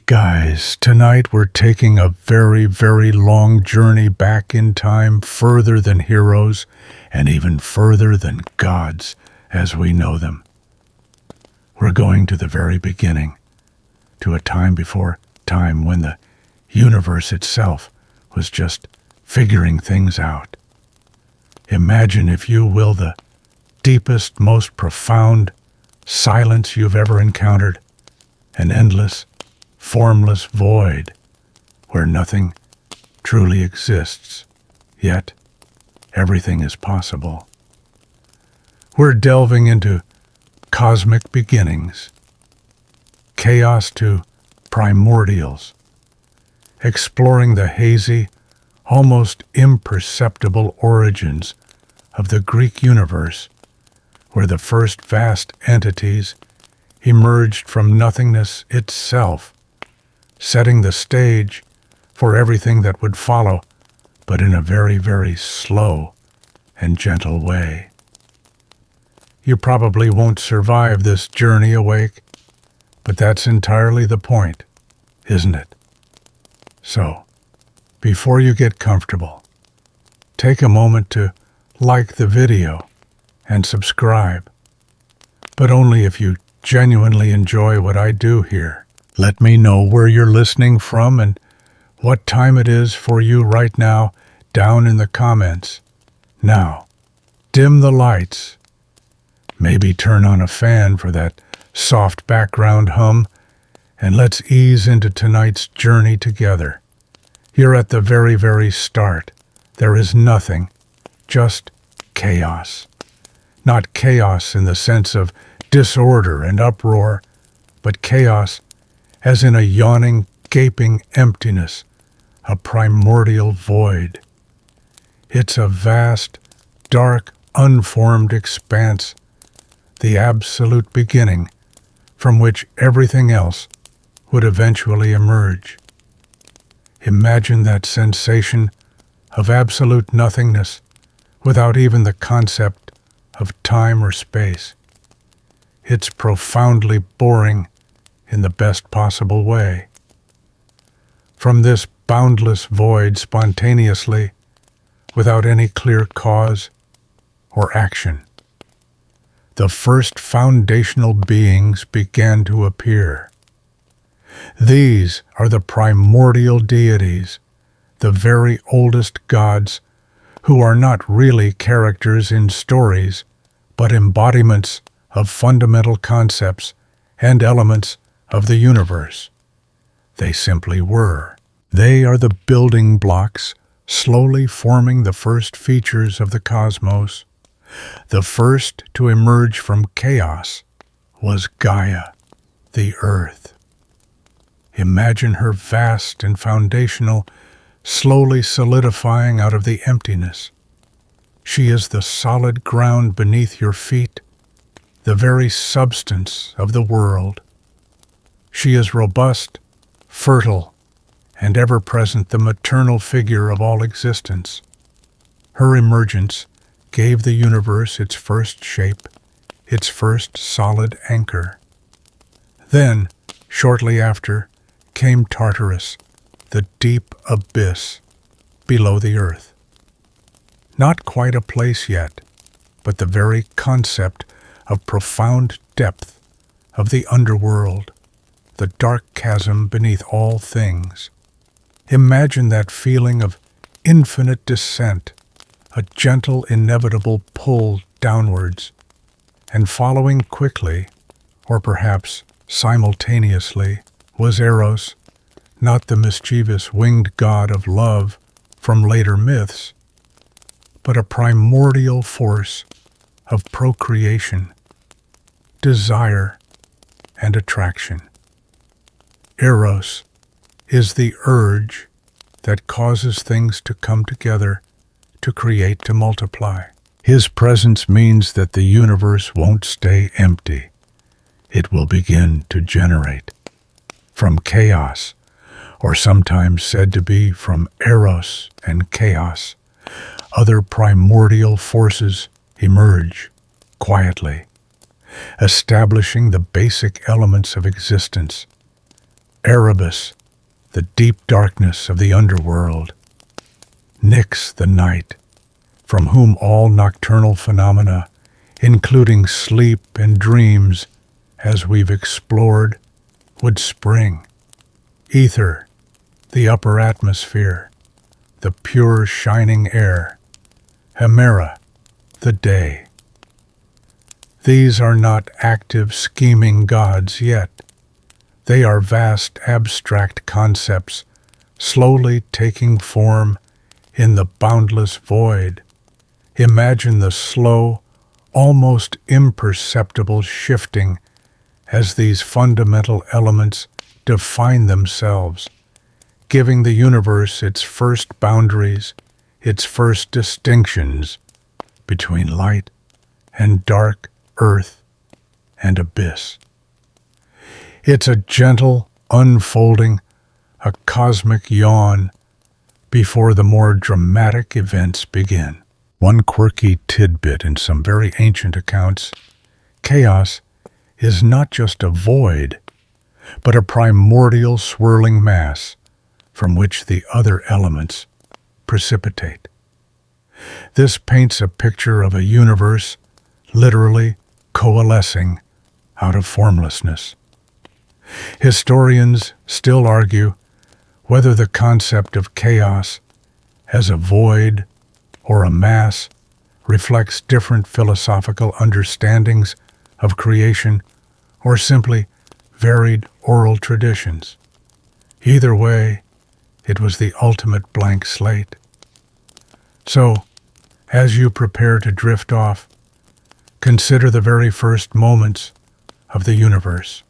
Hey guys, tonight we're taking a very, very long journey back in time, further than heroes and even further than gods as we know them. We're going to the very beginning, to a time before time when the universe itself was just figuring things out. Imagine, if you will, the deepest, most profound silence you've ever encountered, an endless, formless void where nothing truly exists, yet everything is possible. We're delving into cosmic beginnings, chaos to primordials, exploring the hazy, almost imperceptible origins of the Greek universe, where the first vast entities emerged from nothingness itself, setting the stage for everything that would follow, but in a very, very slow and gentle way. You probably won't survive this journey awake, but that's entirely the point, isn't it? So, before you get comfortable, take a moment to like the video and subscribe, but only if you genuinely enjoy what I do here. Let me know where you're listening from and what time it is for you right now down in the comments. Now, dim the lights. Maybe turn on a fan for that soft background hum, and let's ease into tonight's journey together. You're at the very, very start. There is nothing, just chaos. Not chaos in the sense of disorder and uproar, but chaos as in a yawning, gaping emptiness, a primordial void. It's a vast, dark, unformed expanse, the absolute beginning from which everything else would eventually emerge. Imagine that sensation of absolute nothingness without even the concept of time or space. It's profoundly boring in the best possible way. From this boundless void spontaneously, without any clear cause or action, the first foundational beings began to appear. These are the primordial deities, the very oldest gods, who are not really characters in stories, but embodiments of fundamental concepts and elements of the universe. They simply were. They are the building blocks slowly forming the first features of the cosmos. The first to emerge from chaos was Gaia, the earth. Imagine her vast and foundational, slowly solidifying out of the emptiness. She is the solid ground beneath your feet, the very substance of the world. She is robust, fertile, and ever-present, the maternal figure of all existence. Her emergence gave the universe its first shape, its first solid anchor. Then, shortly after, came Tartarus, the deep abyss below the earth. Not quite a place yet, but the very concept of profound depth of the underworld, the dark chasm beneath all things. Imagine that feeling of infinite descent, a gentle, inevitable pull downwards, and following quickly, or perhaps simultaneously, was Eros, not the mischievous winged god of love from later myths, but a primordial force of procreation, desire, and attraction. Eros is the urge that causes things to come together, to create, to multiply. His presence means that the universe won't stay empty. It will begin to generate. From chaos, or sometimes said to be from Eros and chaos, other primordial forces emerge quietly, establishing the basic elements of existence. Erebus, the deep darkness of the underworld. Nyx, the night, from whom all nocturnal phenomena, including sleep and dreams, as we've explored, would spring. Ether, the upper atmosphere, the pure shining air. Hemera, the day. These are not active, scheming gods yet. They are vast, abstract concepts, slowly taking form in the boundless void. Imagine the slow, almost imperceptible shifting as these fundamental elements define themselves, giving the universe its first boundaries, its first distinctions between light and dark, earth and abyss. It's a gentle unfolding, a cosmic yawn before the more dramatic events begin. One quirky tidbit in some very ancient accounts: chaos is not just a void, but a primordial swirling mass from which the other elements precipitate. This paints a picture of a universe literally coalescing out of formlessness. Historians still argue whether the concept of chaos as a void or a mass reflects different philosophical understandings of creation or simply varied oral traditions. Either way, it was the ultimate blank slate. So, as you prepare to drift off, consider the very first moments of the universe,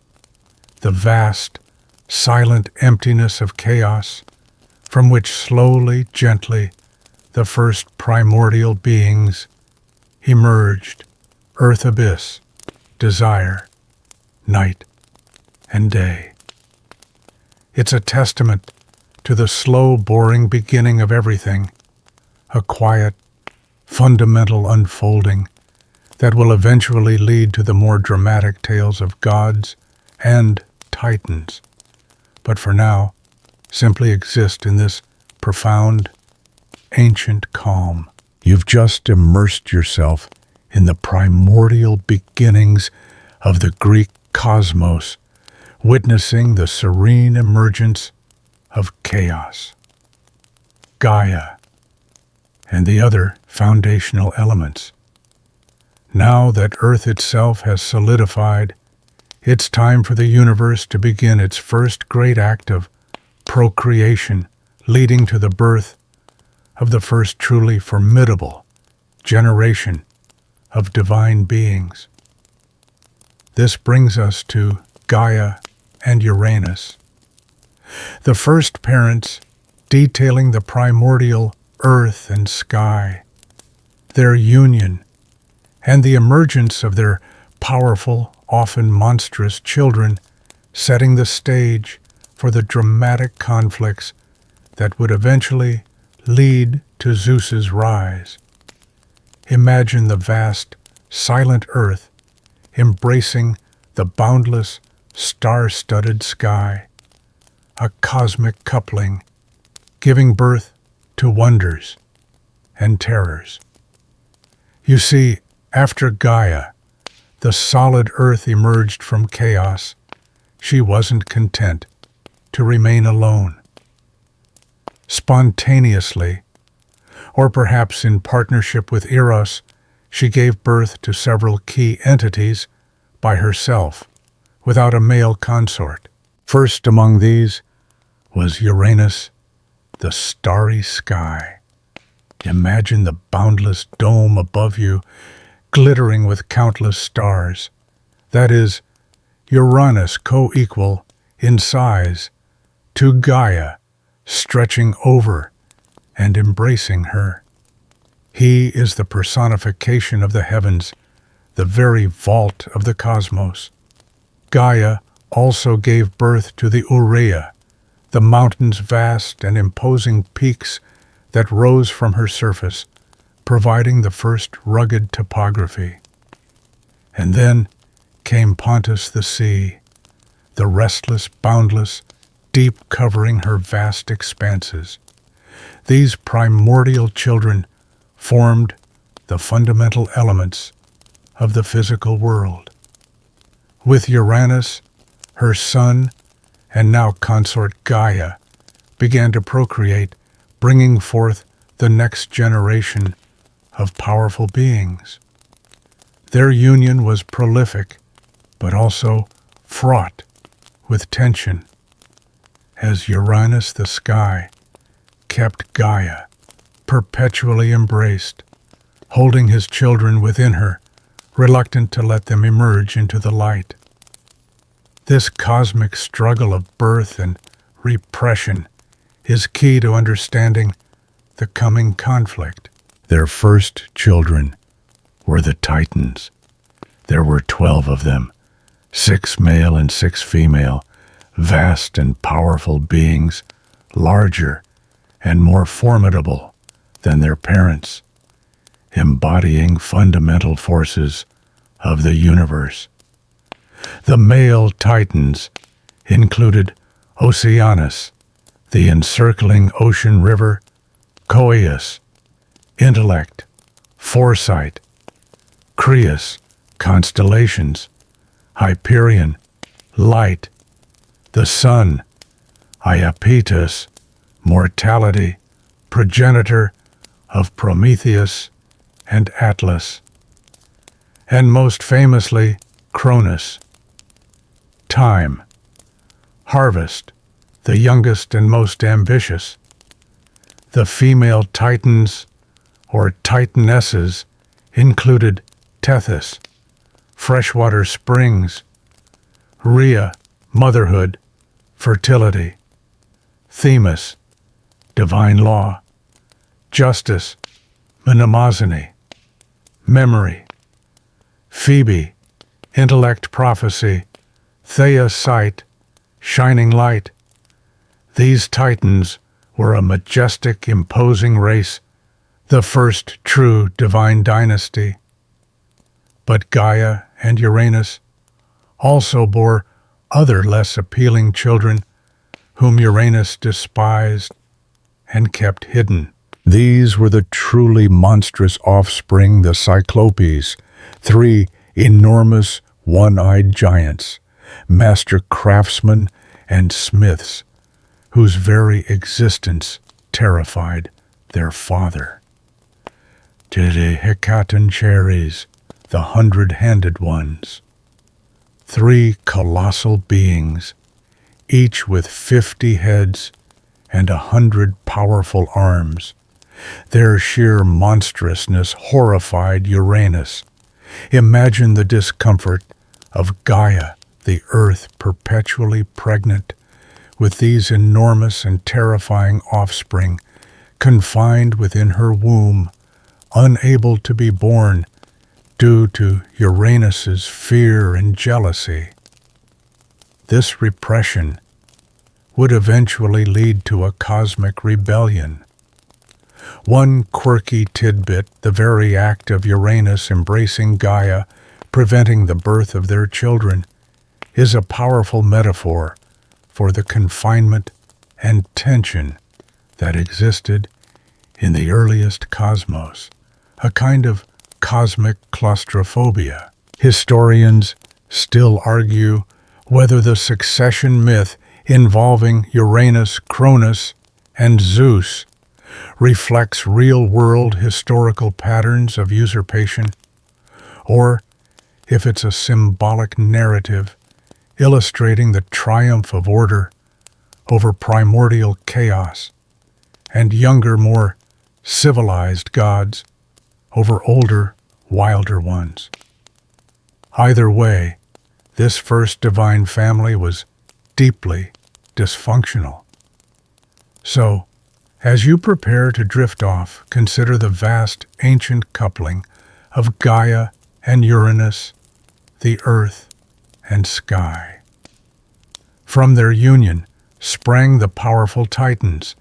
the vast, silent emptiness of chaos from which slowly, gently, the first primordial beings emerged: earth abyss, desire, night, and day. It's a testament to the slow, boring beginning of everything, a quiet, fundamental unfolding that will eventually lead to the more dramatic tales of gods and titans, but for now, simply exist in this profound, ancient calm. You've just immersed yourself in the primordial beginnings of the Greek cosmos, witnessing the serene emergence of chaos, Gaia, and the other foundational elements. Now that Earth itself has solidified, it's time for the universe to begin its first great act of procreation, leading to the birth of the first truly formidable generation of divine beings. This brings us to Gaia and Uranus, the first parents detailing the primordial earth and sky, their union, and the emergence of their powerful, often monstrous children, setting the stage for the dramatic conflicts that would eventually lead to Zeus's rise. Imagine the vast, silent earth embracing the boundless, star-studded sky, a cosmic coupling, giving birth to wonders and terrors. You see, after Gaia, the solid earth emerged from chaos. She wasn't content to remain alone. Spontaneously, or perhaps in partnership with Eros, she gave birth to several key entities by herself, without a male consort. First among these was Uranus, the starry sky. Imagine the boundless dome above you, glittering with countless stars. That is, Uranus co-equal in size to Gaia, stretching over and embracing her. He is the personification of the heavens, the very vault of the cosmos. Gaia also gave birth to the Urea, the mountain's vast and imposing peaks that rose from her surface, providing the first rugged topography. And then came Pontus the sea, the restless, boundless, deep covering her vast expanses. These primordial children formed the fundamental elements of the physical world. With Uranus, her son, and now consort Gaia, began to procreate, bringing forth the next generation of powerful beings. Their union was prolific, but also fraught with tension, as Uranus the sky kept Gaia perpetually embraced, holding his children within her, reluctant to let them emerge into the light. This cosmic struggle of birth and repression is key to understanding the coming conflict. Their first children were the Titans. There were 12 of them, 6 male and 6 female, vast and powerful beings, larger and more formidable than their parents, embodying fundamental forces of the universe. The male Titans included Oceanus, the encircling ocean river, Coeus, intellect, foresight, Creus, constellations, Hyperion, light, the sun, Iapetus, mortality, progenitor of Prometheus and Atlas, and most famously Cronus, time, harvest, the youngest and most ambitious. The female Titans or Titanesses included Tethys, freshwater springs, Rhea, motherhood, fertility, Themis, divine law, justice, mnemosyne, memory, Phoebe, intellect, prophecy, Theia, sight, shining light. These Titans were a majestic, imposing race, the first true divine dynasty. But Gaia and Uranus also bore other less appealing children whom Uranus despised and kept hidden. These were the truly monstrous offspring, the Cyclopes, 3 enormous one-eyed giants, master craftsmen and smiths, whose very existence terrified their father. To the Hecatoncheires, the 100-handed ones, 3 colossal beings, each with 50 heads and 100 powerful arms. Their sheer monstrousness horrified Uranus. Imagine the discomfort of Gaia, the earth perpetually pregnant, with these enormous and terrifying offspring, confined within her womb, unable to be born due to Uranus's fear and jealousy. This repression would eventually lead to a cosmic rebellion. One quirky tidbit, the very act of Uranus embracing Gaia, preventing the birth of their children, is a powerful metaphor for the confinement and tension that existed in the earliest cosmos, a kind of cosmic claustrophobia. Historians still argue whether the succession myth involving Uranus, Cronus, and Zeus reflects real-world historical patterns of usurpation, or if it's a symbolic narrative illustrating the triumph of order over primordial chaos and younger, more civilized gods over older, wilder ones. Either way, this first divine family was deeply dysfunctional. So, as you prepare to drift off, consider the vast ancient coupling of Gaia and Uranus, the earth and sky. From their union sprang the powerful Titans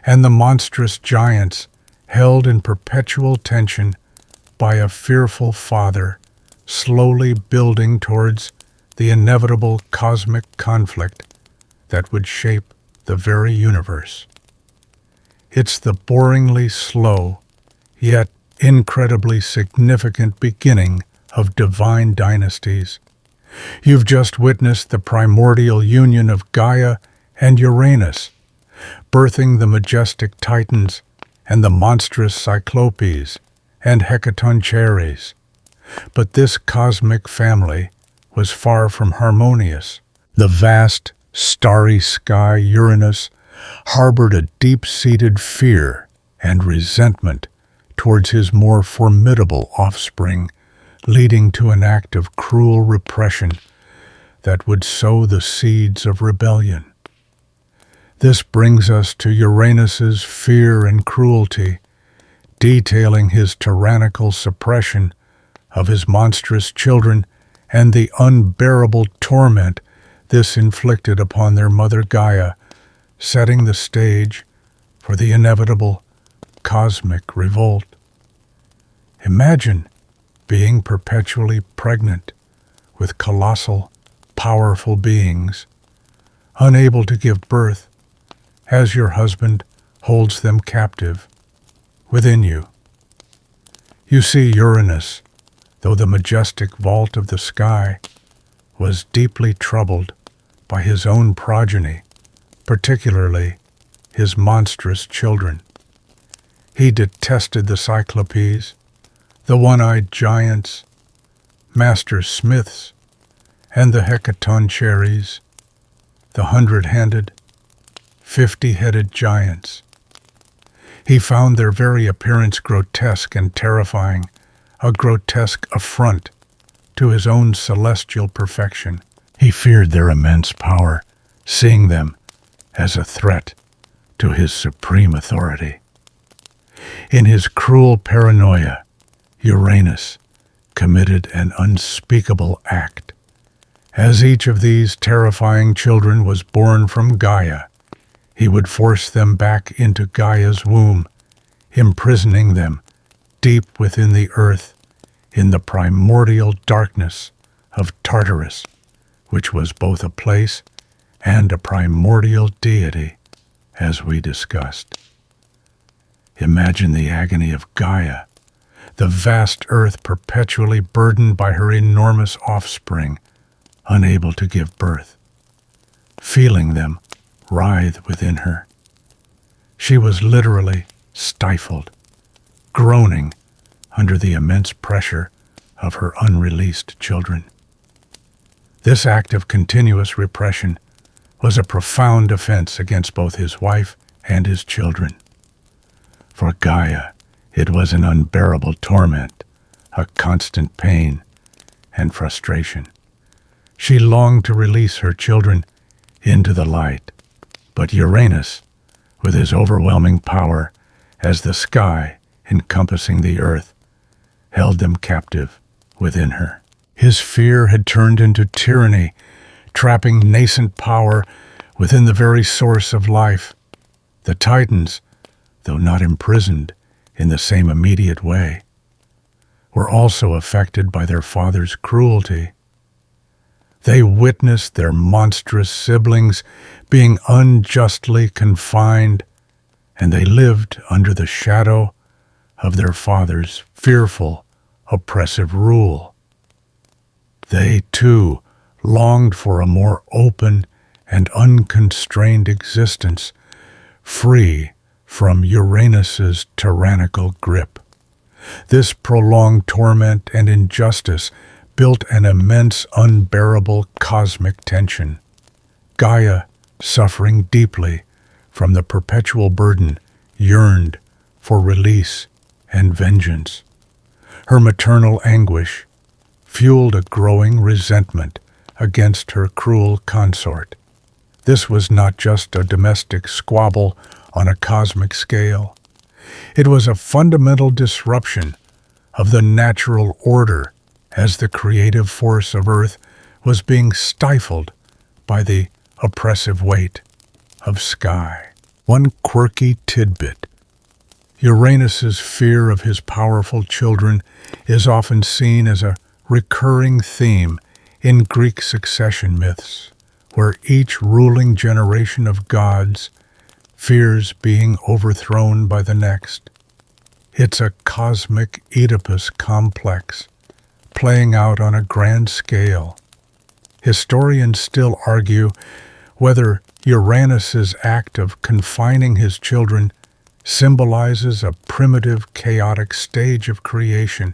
and the monstrous giants held in perpetual tension by a fearful father, slowly building towards the inevitable cosmic conflict that would shape the very universe. It's the boringly slow, yet incredibly significant beginning of divine dynasties. You've just witnessed the primordial union of Gaia and Uranus, birthing the majestic Titans and the monstrous Cyclopes and Hecatoncheires. But this cosmic family was far from harmonious. The vast, starry sky Uranus harbored a deep-seated fear and resentment towards his more formidable offspring, leading to an act of cruel repression that would sow the seeds of rebellion. This brings us to Uranus's fear and cruelty, detailing his tyrannical suppression of his monstrous children and the unbearable torment this inflicted upon their mother Gaia, setting the stage for the inevitable cosmic revolt. Imagine being perpetually pregnant with colossal, powerful beings, unable to give birth, as your husband holds them captive within you. You see, Uranus, though the majestic vault of the sky, was deeply troubled by his own progeny, particularly his monstrous children. He detested the Cyclopes, the one-eyed giants, master smiths, and the Hecatoncheires, the 100-handed, 50-headed giants. He found their very appearance grotesque and terrifying, a grotesque affront to his own celestial perfection. He feared their immense power, seeing them as a threat to his supreme authority. In his cruel paranoia, Uranus committed an unspeakable act. As each of these terrifying children was born from Gaia, he would force them back into Gaia's womb, imprisoning them deep within the earth in the primordial darkness of Tartarus, which was both a place and a primordial deity, as we discussed. Imagine the agony of Gaia, the vast earth perpetually burdened by her enormous offspring, unable to give birth, feeling them writhe within her. She was literally stifled, groaning under the immense pressure of her unreleased children. This act of continuous repression was a profound offense against both his wife and his children. For Gaia, it was an unbearable torment, a constant pain and frustration. She longed to release her children into the light, but Uranus, with his overwhelming power as the sky encompassing the earth, held them captive within her. His fear had turned into tyranny, trapping nascent power within the very source of life. The Titans, though not imprisoned in the same immediate way, were also affected by their father's cruelty. They witnessed their monstrous siblings being unjustly confined, and they lived under the shadow of their father's fearful, oppressive rule. They, too, longed for a more open and unconstrained existence, free from Uranus's tyrannical grip. This prolonged torment and injustice built an immense, unbearable cosmic tension. Gaia, suffering deeply from the perpetual burden, yearned for release and vengeance. Her maternal anguish fueled a growing resentment against her cruel consort. This was not just a domestic squabble on a cosmic scale. It was a fundamental disruption of the natural order as the creative force of Earth was being stifled by the oppressive weight of sky. One quirky tidbit: Uranus's fear of his powerful children is often seen as a recurring theme in Greek succession myths, where each ruling generation of gods fears being overthrown by the next. It's a cosmic Oedipus complex, playing out on a grand scale. Historians still argue whether Uranus's act of confining his children symbolizes a primitive, chaotic stage of creation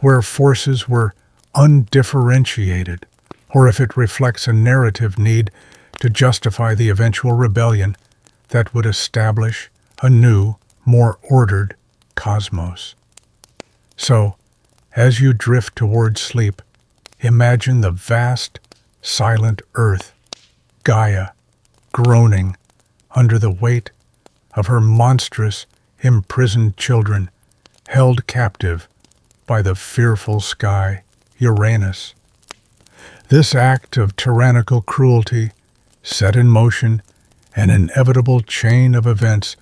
where forces were undifferentiated, or if it reflects a narrative need to justify the eventual rebellion that would establish a new, more ordered cosmos. So, as you drift towards sleep, imagine the vast, silent earth, Gaia, groaning under the weight of her monstrous, imprisoned children, held captive by the fearful sky, Uranus. This act of tyrannical cruelty set in motion an inevitable chain of events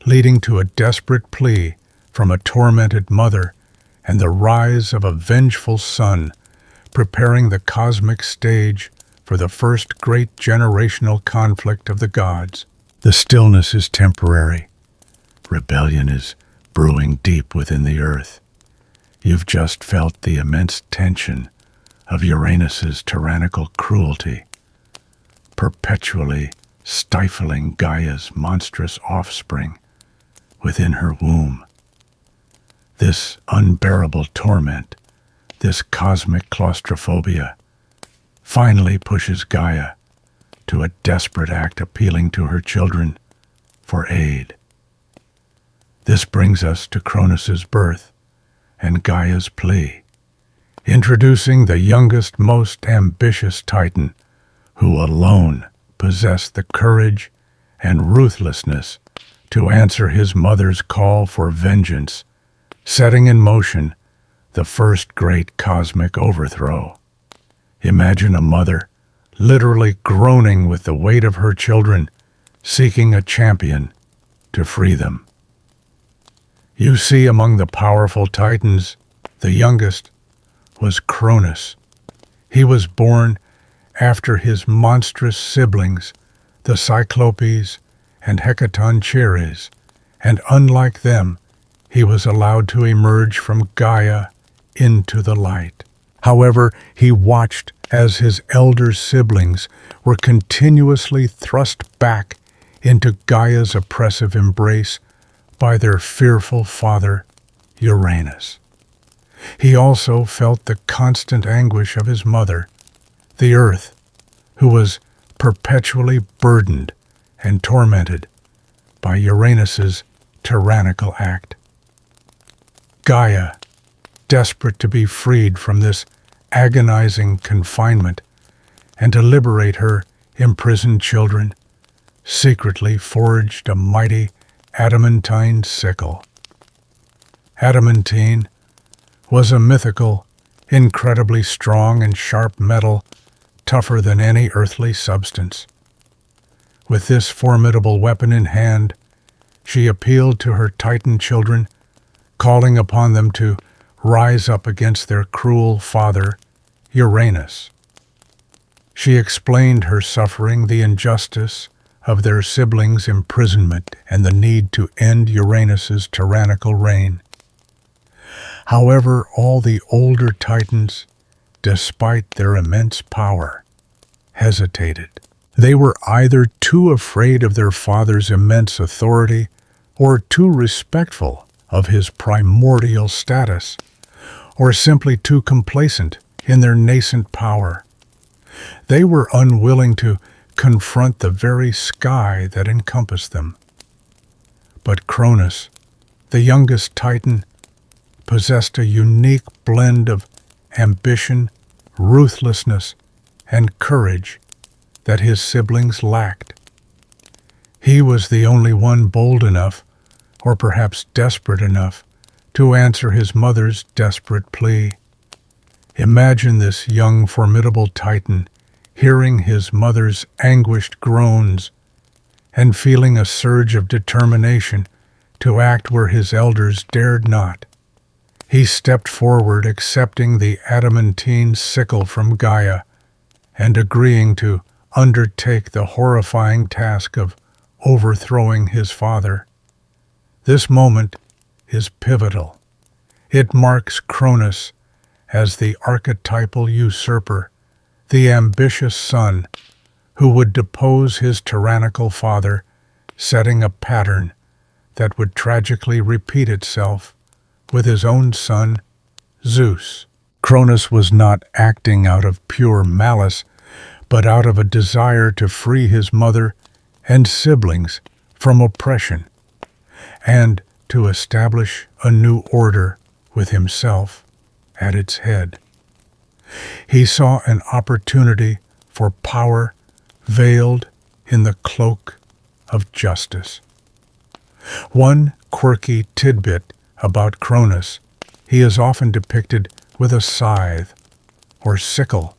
leading to a desperate plea from a tormented mother and the rise of a vengeful son, preparing the cosmic stage for the first great generational conflict of the gods. The stillness is temporary. Rebellion is brewing deep within the earth. You've just felt the immense tension of Uranus's tyrannical cruelty, perpetually stifling Gaia's monstrous offspring within her womb. This unbearable torment, this cosmic claustrophobia, finally pushes Gaia to a desperate act appealing to her children for aid. This brings us to Cronus's birth and Gaia's plea, introducing the youngest, most ambitious Titan, who alone possessed the courage and ruthlessness to answer his mother's call for vengeance, setting in motion the first great cosmic overthrow. Imagine a mother literally groaning with the weight of her children, seeking a champion to free them. You see, among the powerful Titans, the youngest was Cronus. He was born after his monstrous siblings, the Cyclopes and Hecatoncheires, and unlike them, he was allowed to emerge from Gaia into the light. However, he watched as his elder siblings were continuously thrust back into Gaia's oppressive embrace by their fearful father, Uranus. He also felt the constant anguish of his mother, the earth, who was perpetually burdened and tormented by Uranus's tyrannical act. Gaia, desperate to be freed from this agonizing confinement and to liberate her imprisoned children, secretly forged a mighty adamantine sickle. Adamantine was a mythical, incredibly strong and sharp metal, tougher than any earthly substance. With this formidable weapon in hand, she appealed to her Titan children, calling upon them to rise up against their cruel father, Uranus. She explained her suffering, the injustice of their siblings' imprisonment, and the need to end Uranus's tyrannical reign. However, all the older Titans, despite their immense power, hesitated. They were either too afraid of their father's immense authority or too respectful of his primordial status, or simply too complacent in their nascent power. They were unwilling to confront the very sky that encompassed them. But Cronus, the youngest Titan, possessed a unique blend of ambition, ruthlessness, and courage that his siblings lacked. He was the only one bold enough, or perhaps desperate enough, to answer his mother's desperate plea. Imagine this young, formidable Titan hearing his mother's anguished groans and feeling a surge of determination to act where his elders dared not. He stepped forward, accepting the adamantine sickle from Gaia and agreeing to undertake the horrifying task of overthrowing his father. This moment is pivotal. It marks Cronus as the archetypal usurper, the ambitious son who would depose his tyrannical father, setting a pattern that would tragically repeat itself with his own son, Zeus. Cronus was not acting out of pure malice, but out of a desire to free his mother and siblings from oppression, and to establish a new order with himself at its head. He saw an opportunity for power veiled in the cloak of justice. One quirky tidbit about Cronus: he is often depicted with a scythe or sickle,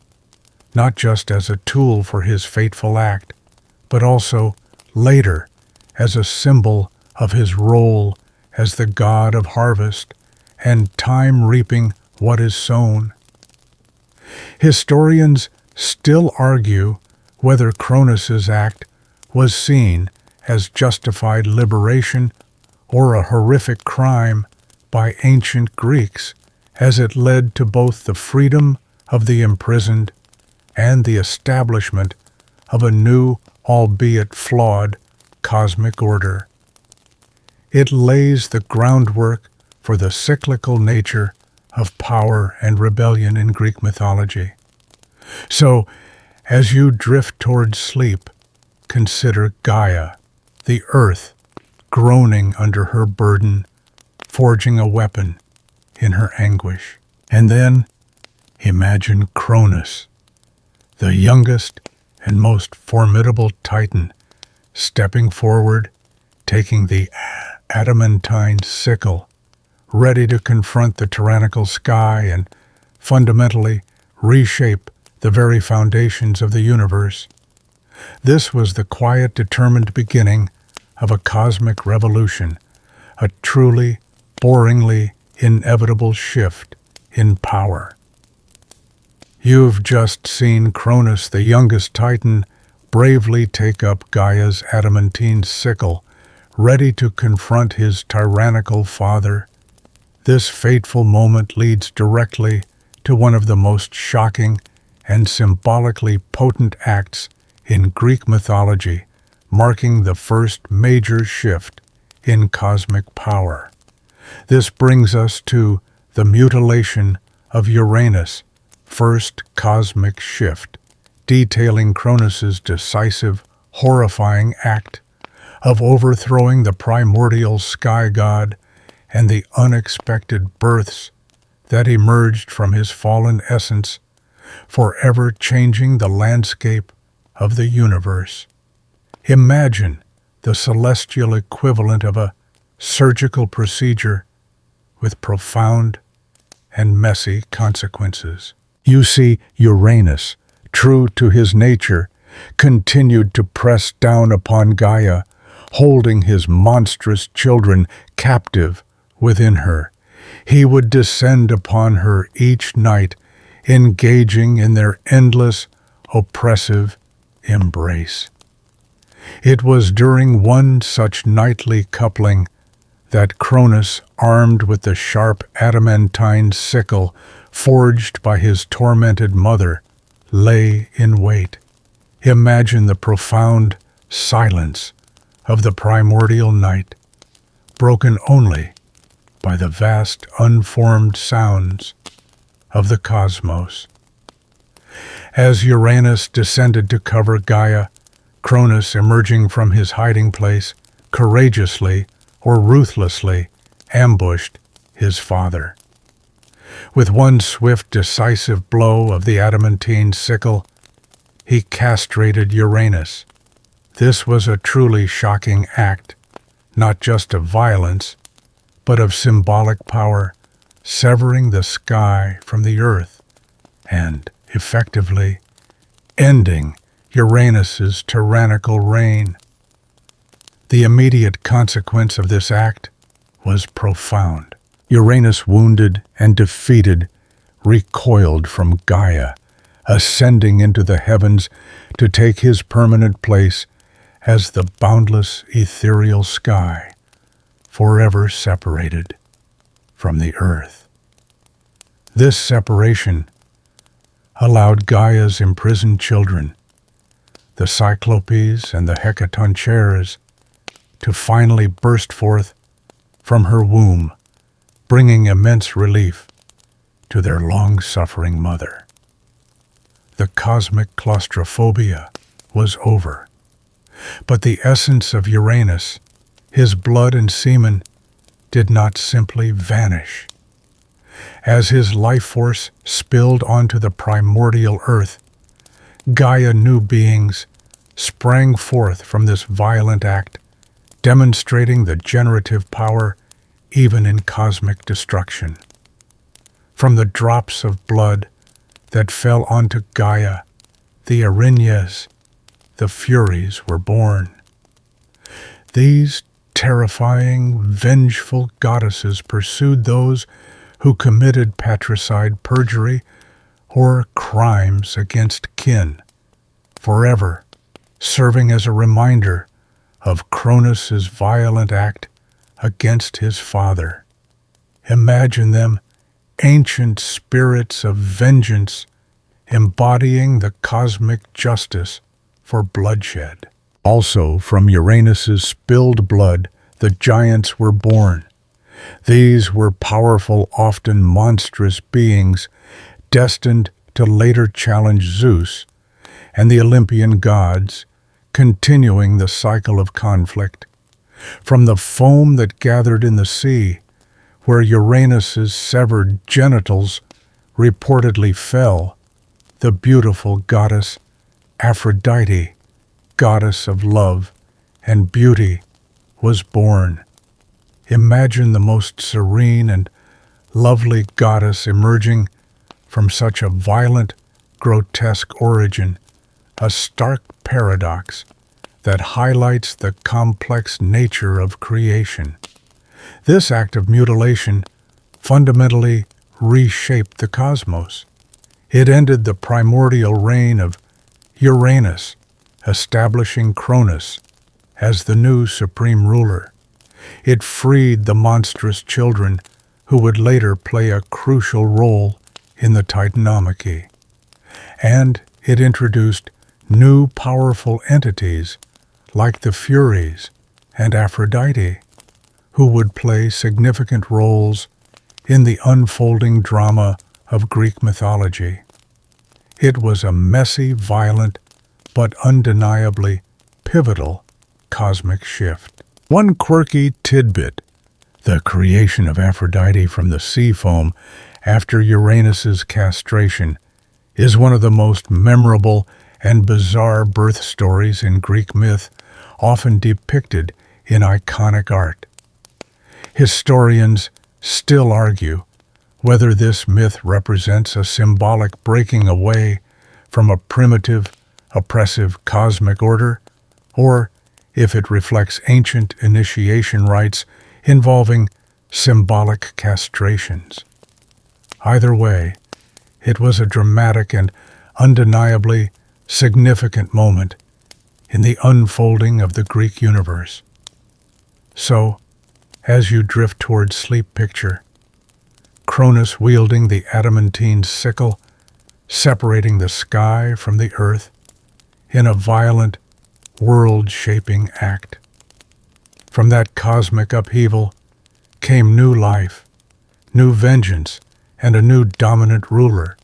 not just as a tool for his fateful act, but also later as a symbol of his role as the god of harvest and time reaping what is sown. Historians still argue whether Cronus's act was seen as justified liberation or a horrific crime by ancient Greeks, as it led to both the freedom of the imprisoned and the establishment of a new, albeit flawed, cosmic order. It lays the groundwork for the cyclical nature of power and rebellion in Greek mythology. So, as you drift towards sleep, consider Gaia, the earth, groaning under her burden, forging a weapon in her anguish. And then imagine Cronus, the youngest and most formidable Titan, stepping forward, taking the adamantine sickle, ready to confront the tyrannical sky and fundamentally reshape the very foundations of the universe. This was the quiet, determined beginning of a cosmic revolution, a truly, boringly inevitable shift in power. You've just seen Cronus, the youngest Titan, bravely take up Gaia's adamantine sickle, ready to confront his tyrannical father. This fateful moment leads directly to one of the most shocking and symbolically potent acts in Greek mythology, marking the first major shift in cosmic power. This brings us to the mutilation of Uranus, first cosmic shift, detailing Cronus's decisive, horrifying act of overthrowing the primordial sky god and the unexpected births that emerged from his fallen essence, forever changing the landscape of the universe. Imagine the celestial equivalent of a surgical procedure with profound and messy consequences. You see, Uranus, true to his nature, continued to press down upon Gaia, holding his monstrous children captive within her. He would descend upon her each night, engaging in their endless, oppressive embrace. It was during one such nightly coupling that Cronus, armed with the sharp adamantine sickle forged by his tormented mother, lay in wait. Imagine the profound silence of the primordial night, broken only by the vast unformed sounds of the cosmos. As Uranus descended to cover Gaia, Cronus, emerging from his hiding place, courageously or ruthlessly ambushed his father. With one swift, decisive blow of the adamantine sickle, he castrated Uranus. This was a truly shocking act, not just of violence, but of symbolic power, severing the sky from the earth and, effectively, ending Uranus's tyrannical reign. The immediate consequence of this act was profound. Uranus, wounded and defeated, recoiled from Gaia, ascending into the heavens to take his permanent place as the boundless ethereal sky, forever separated from the earth. This separation allowed Gaia's imprisoned children, the Cyclopes and the Hecatoncheires, to finally burst forth from her womb, bringing immense relief to their long-suffering mother. The cosmic claustrophobia was over, but the essence of Uranus, his blood and semen, did not simply vanish. As his life force spilled onto the primordial earth, Gaia new beings sprang forth from this violent act, demonstrating the generative power even in cosmic destruction. From the drops of blood that fell onto Gaia, the Erinyes, the Furies, were born. These terrifying, vengeful goddesses pursued those who committed patricide, perjury, or crimes against kin, forever serving as a reminder of Cronus's violent act against his father. Imagine them, ancient spirits of vengeance, embodying the cosmic justice for bloodshed. Also, from Uranus's spilled blood, the giants were born. These were powerful, often monstrous beings, destined to later challenge Zeus and the Olympian gods, continuing the cycle of conflict. From the foam that gathered in the sea, where Uranus's severed genitals reportedly fell, the beautiful goddess Aphrodite, goddess of love and beauty, was born. Imagine the most serene and lovely goddess emerging from such a violent, grotesque origin, a stark paradox that highlights the complex nature of creation. This act of mutilation fundamentally reshaped the cosmos. It ended the primordial reign of Uranus, establishing Cronus as the new supreme ruler. It freed the monstrous children who would later play a crucial role in the Titanomachy. And it introduced new powerful entities like the Furies and Aphrodite, who would play significant roles in the unfolding drama of Greek mythology. It was a messy, violent, but undeniably pivotal cosmic shift. One quirky tidbit: the creation of Aphrodite from the sea foam after Uranus's castration is one of the most memorable and bizarre birth stories in Greek myth, often depicted in iconic art. Historians still argue whether this myth represents a symbolic breaking away from a primitive, oppressive cosmic order, or if it reflects ancient initiation rites involving symbolic castrations. Either way, it was a dramatic and undeniably significant moment in the unfolding of the Greek universe. So, as you drift towards sleep, picture Cronus wielding the adamantine sickle, separating the sky from the earth in a violent, world-shaping act. From that cosmic upheaval came new life, new vengeance, and a new dominant ruler,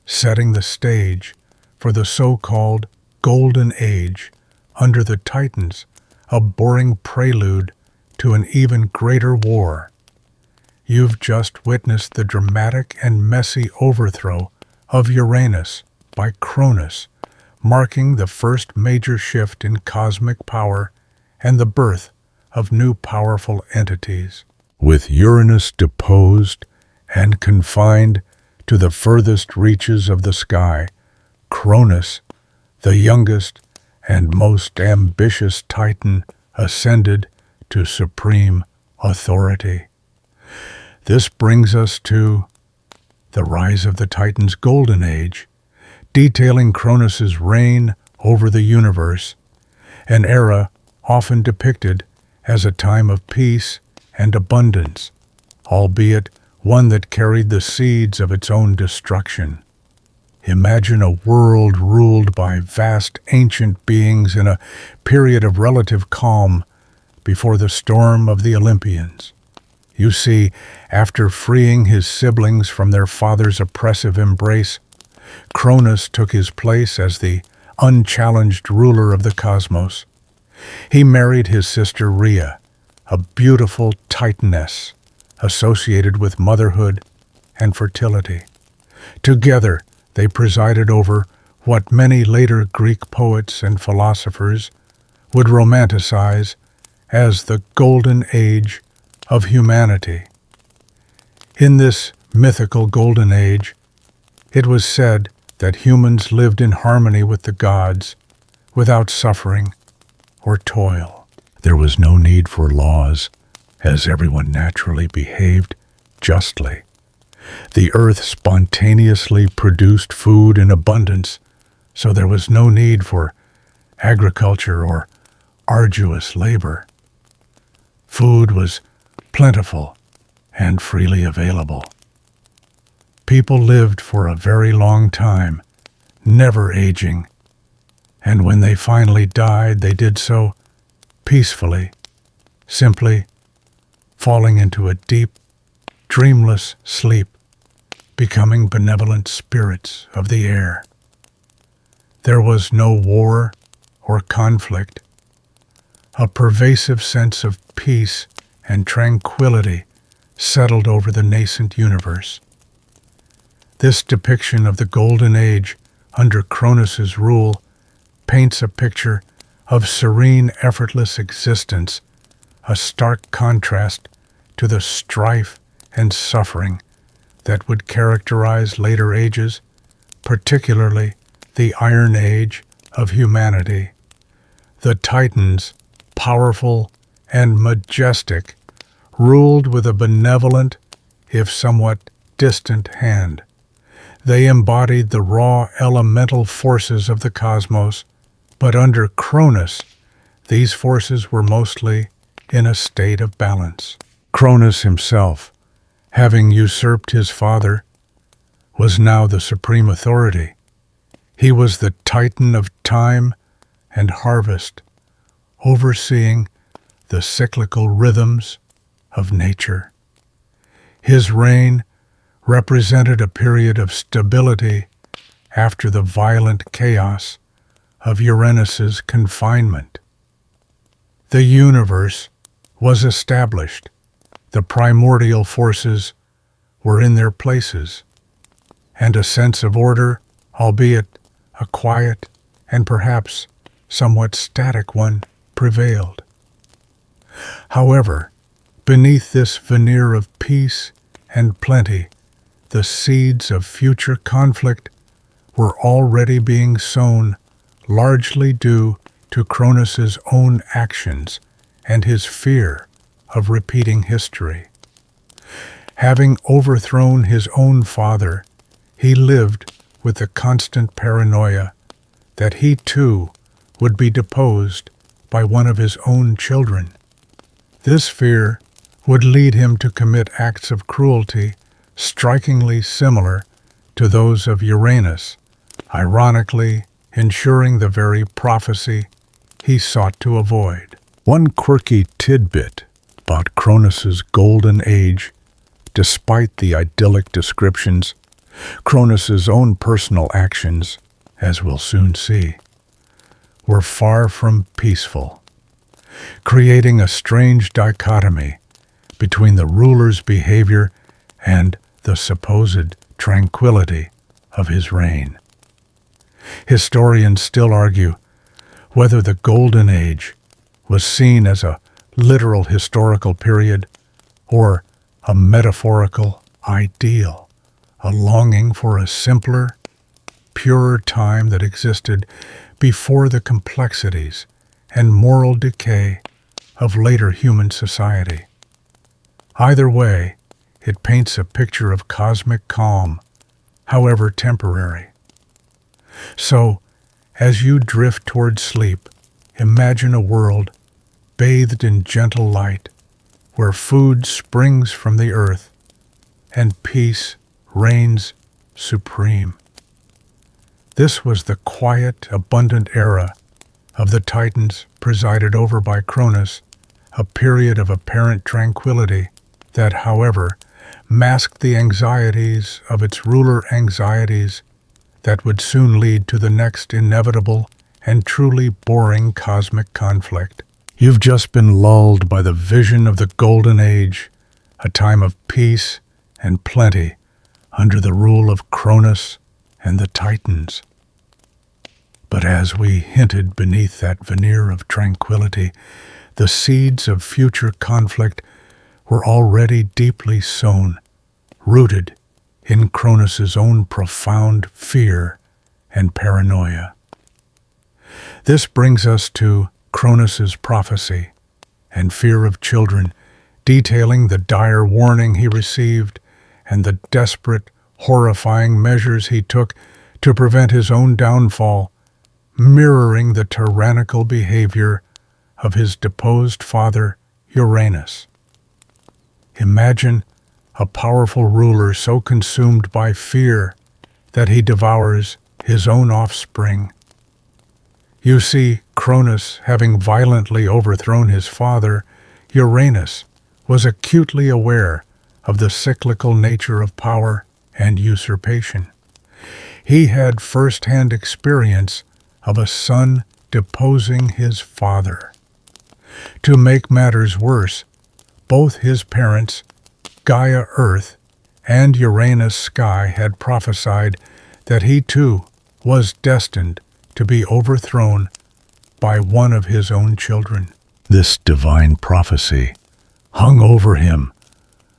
setting the stage for the so-called Golden Age under the Titans, a boring prelude to an even greater war. You've just witnessed the dramatic and messy overthrow of Uranus by Cronus, marking the first major shift in cosmic power and the birth of new powerful entities. With Uranus deposed and confined to the furthest reaches of the sky, Cronus, the youngest and most ambitious Titan, ascended to supreme authority. This brings us to the rise of the Titans' Golden Age, detailing Cronus's reign over the universe, an era often depicted as a time of peace and abundance, albeit one that carried the seeds of its own destruction. Imagine a world ruled by vast ancient beings in a period of relative calm before the storm of the Olympians. You see, after freeing his siblings from their father's oppressive embrace, Cronus took his place as the unchallenged ruler of the cosmos. He married his sister Rhea, a beautiful Titaness associated with motherhood and fertility. Together, they presided over what many later Greek poets and philosophers would romanticize as the golden age of humanity. In this mythical golden age, it was said that humans lived in harmony with the gods without suffering or toil. There was no need for laws, as everyone naturally behaved justly. The earth spontaneously produced food in abundance, so there was no need for agriculture or arduous labor. Food was plentiful and freely available. People lived for a very long time, never aging, and when they finally died, they did so peacefully, simply falling into a deep, dreamless sleep, becoming benevolent spirits of the air. There was no war or conflict. A pervasive sense of peace and tranquility settled over the nascent universe. This depiction of the Golden Age under Cronus's rule paints a picture of serene, effortless existence, a stark contrast to the strife and suffering that would characterize later ages, particularly the Iron Age of humanity. The Titans, powerful and majestic, ruled with a benevolent, if somewhat distant hand. They embodied the raw elemental forces of the cosmos, but under Cronus, these forces were mostly in a state of balance. Cronus himself, having usurped his father, was now the supreme authority. He was the Titan of time and harvest, overseeing the cyclical rhythms of nature. His reign represented a period of stability after the violent chaos of Uranus's confinement. The universe was established. The primordial forces were in their places, and a sense of order, albeit a quiet and perhaps somewhat static one, prevailed. However, beneath this veneer of peace and plenty, the seeds of future conflict were already being sown, largely due to Cronus's own actions and his fear of repeating history. Having overthrown his own father, he lived with the constant paranoia that he too would be deposed by one of his own children. This fear would lead him to commit acts of cruelty strikingly similar to those of Uranus, ironically ensuring the very prophecy he sought to avoid. One quirky tidbit about Cronus's golden age, despite the idyllic descriptions, Cronus's own personal actions, as we'll soon see, were far from peaceful, creating a strange dichotomy between the ruler's behavior and the supposed tranquility of his reign. Historians still argue whether the Golden Age was seen as a literal historical period or a metaphorical ideal, a longing for a simpler, purer time that existed before the complexities and moral decay of later human society. Either way, it paints a picture of cosmic calm, however temporary. So, as you drift toward sleep, imagine a world bathed in gentle light, where food springs from the earth and peace reigns supreme. This was the quiet, abundant era of the Titans presided over by Cronus, a period of apparent tranquility that, however, masked the anxieties of its ruler, anxieties that would soon lead to the next inevitable and truly boring cosmic conflict. You've just been lulled by the vision of the Golden Age, a time of peace and plenty under the rule of Cronus and the Titans. But as we hinted beneath that veneer of tranquility, the seeds of future conflict were already deeply sown, rooted in Cronus's own profound fear and paranoia. This brings us to Cronus's prophecy and fear of children, detailing the dire warning he received and the desperate, horrifying measures he took to prevent his own downfall, mirroring the tyrannical behavior of his deposed father, Uranus. Imagine a powerful ruler so consumed by fear that he devours his own offspring. You see, Cronus, having violently overthrown his father, Uranus, was acutely aware of the cyclical nature of power and usurpation. He had first-hand experience of a son deposing his father. To make matters worse, both his parents, Gaia Earth and Uranus Sky, had prophesied that he too was destined to be overthrown by one of his own children. This divine prophecy hung over him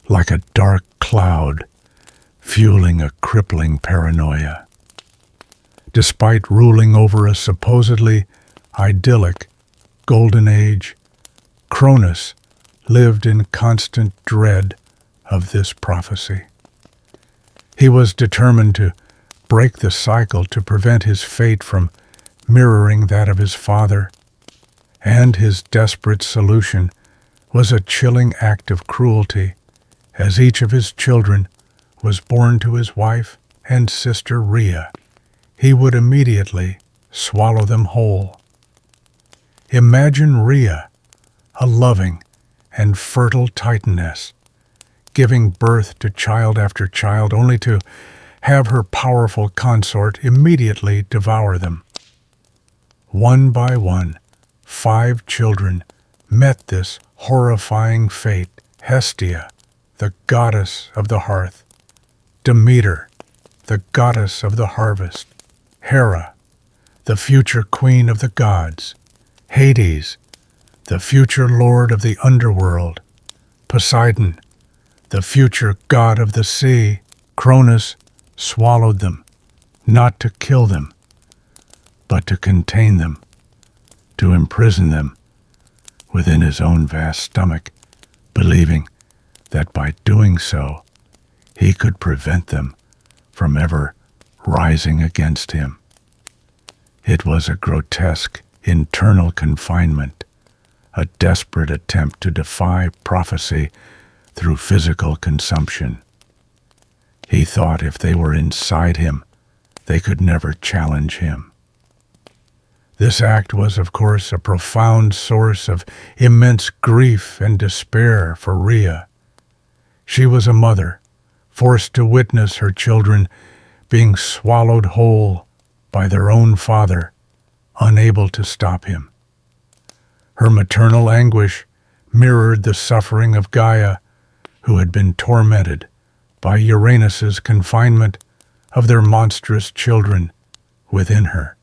like a dark cloud, fueling a crippling paranoia. Despite ruling over a supposedly idyllic golden age, Cronus lived in constant dread of this prophecy. He was determined to break the cycle to prevent his fate from mirroring that of his father, and his desperate solution was a chilling act of cruelty, as each of his children was born to his wife and sister Rhea. He would immediately swallow them whole. Imagine Rhea, a loving and fertile Titaness, giving birth to child after child, only to have her powerful consort immediately devour them. One by one, 5 children met this horrifying fate: Hestia, the goddess of the hearth; Demeter, the goddess of the harvest; Hera, the future queen of the gods; Hades, the future lord of the underworld; Poseidon, the future god of the sea. Cronus swallowed them, not to kill them, but to contain them, to imprison them within his own vast stomach, believing that by doing so he could prevent them from ever rising against him. It was a grotesque internal confinement, a desperate attempt to defy prophecy through physical consumption. He thought if they were inside him, they could never challenge him. This act was, of course, a profound source of immense grief and despair for Rhea. She was a mother, forced to witness her children being swallowed whole by their own father, unable to stop him. Her maternal anguish mirrored the suffering of Gaia, who had been tormented by Uranus's confinement of their monstrous children within her.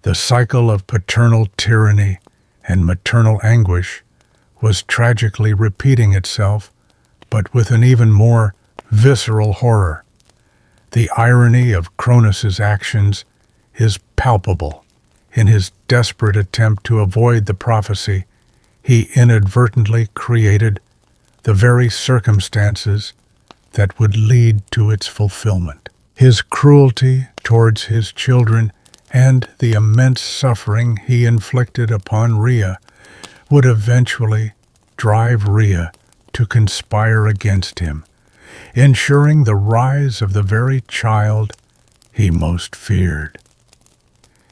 The cycle of paternal tyranny and maternal anguish was tragically repeating itself, but with an even more visceral horror. The irony of Cronus's actions is palpable. In his desperate attempt to avoid the prophecy, he inadvertently created the very circumstances that would lead to its fulfillment. His cruelty towards his children and the immense suffering he inflicted upon Rhea would eventually drive Rhea to conspire against him, ensuring the rise of the very child he most feared.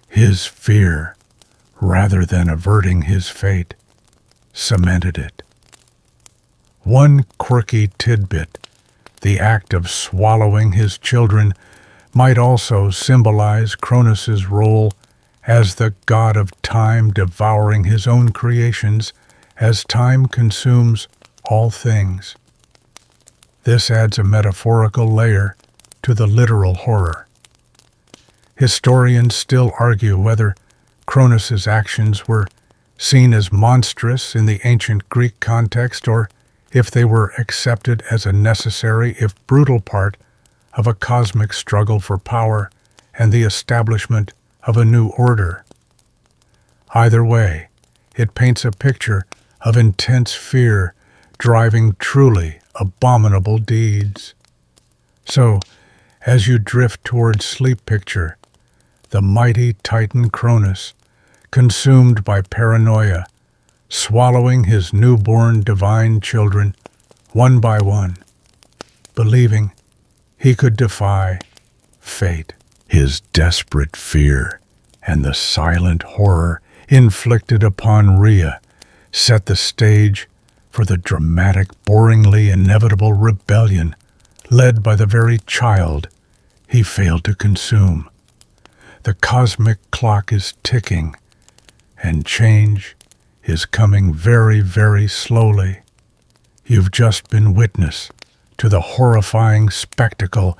His fear, rather than averting his fate, cemented it. One quirky tidbit, the act of swallowing his children, might also symbolize Cronus's role as the god of time devouring his own creations as time consumes all things. This adds a metaphorical layer to the literal horror. Historians still argue whether Cronus's actions were seen as monstrous in the ancient Greek context or if they were accepted as a necessary, if brutal part of a cosmic struggle for power and the establishment of a new order. Either way, it paints a picture of intense fear driving truly abominable deeds. So, as you drift towards sleep, picture the mighty Titan Cronus, consumed by paranoia, swallowing his newborn divine children one by one, believing he could defy fate. His desperate fear and the silent horror inflicted upon Rhea set the stage for the dramatic, boringly inevitable rebellion led by the very child he failed to consume. The cosmic clock is ticking, and change is coming very, very slowly. You've just been witness to the horrifying spectacle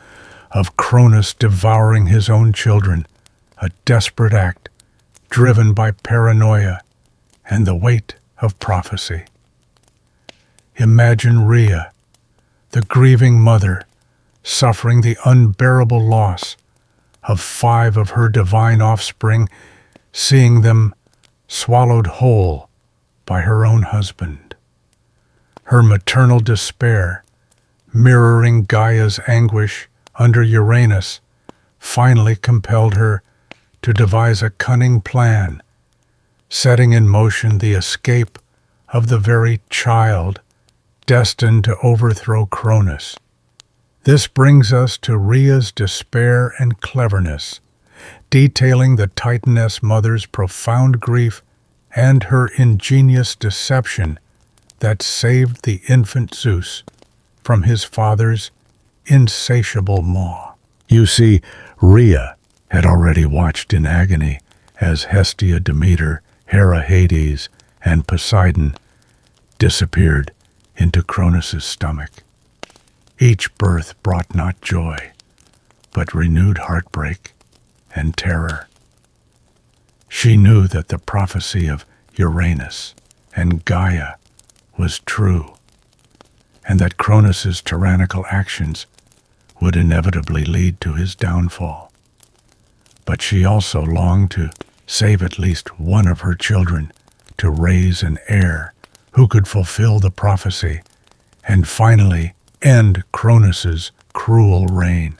of Cronus devouring his own children, a desperate act driven by paranoia and the weight of prophecy. Imagine Rhea, the grieving mother, suffering the unbearable loss of 5 of her divine offspring, seeing them swallowed whole by her own husband. Her maternal despair, mirroring Gaia's anguish under Uranus, finally compelled her to devise a cunning plan, setting in motion the escape of the very child destined to overthrow Cronus. This brings us to Rhea's despair and cleverness, detailing the Titaness mother's profound grief and her ingenious deception that saved the infant Zeus from his father's insatiable maw. You see, Rhea had already watched in agony as Hestia, Demeter, Hera, Hades, and Poseidon disappeared into Cronus's stomach. Each birth brought not joy, but renewed heartbreak and terror. She knew that the prophecy of Uranus and Gaia was true, and that Cronus's tyrannical actions would inevitably lead to his downfall. But she also longed to save at least one of her children, to raise an heir who could fulfill the prophecy and finally end Cronus's cruel reign.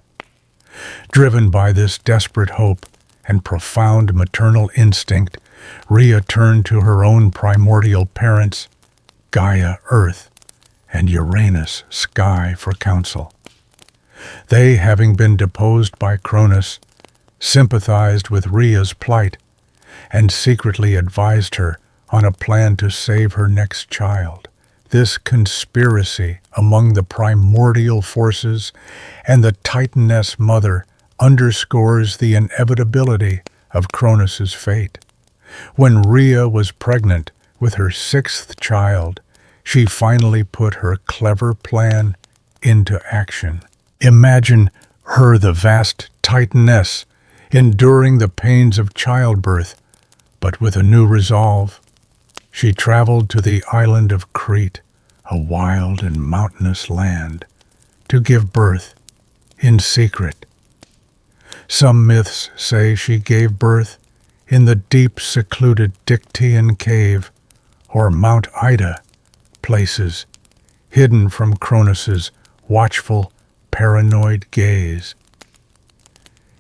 Driven by this desperate hope and profound maternal instinct, Rhea turned to her own primordial parents, Gaia, Earth, and Uranus, Sky, for counsel. They, having been deposed by Cronus, sympathized with Rhea's plight and secretly advised her on a plan to save her next child. This conspiracy among the primordial forces and the Titaness mother underscores the inevitability of Cronus's fate. When Rhea was pregnant with her 6th child, she finally put her clever plan into action. Imagine her, the vast Titaness, enduring the pains of childbirth, but with a new resolve. She traveled to the island of Crete, a wild and mountainous land, to give birth in secret. Some myths say she gave birth in the deep, secluded Dictaean cave or Mount Ida, places hidden from Cronus's watchful, paranoid gaze.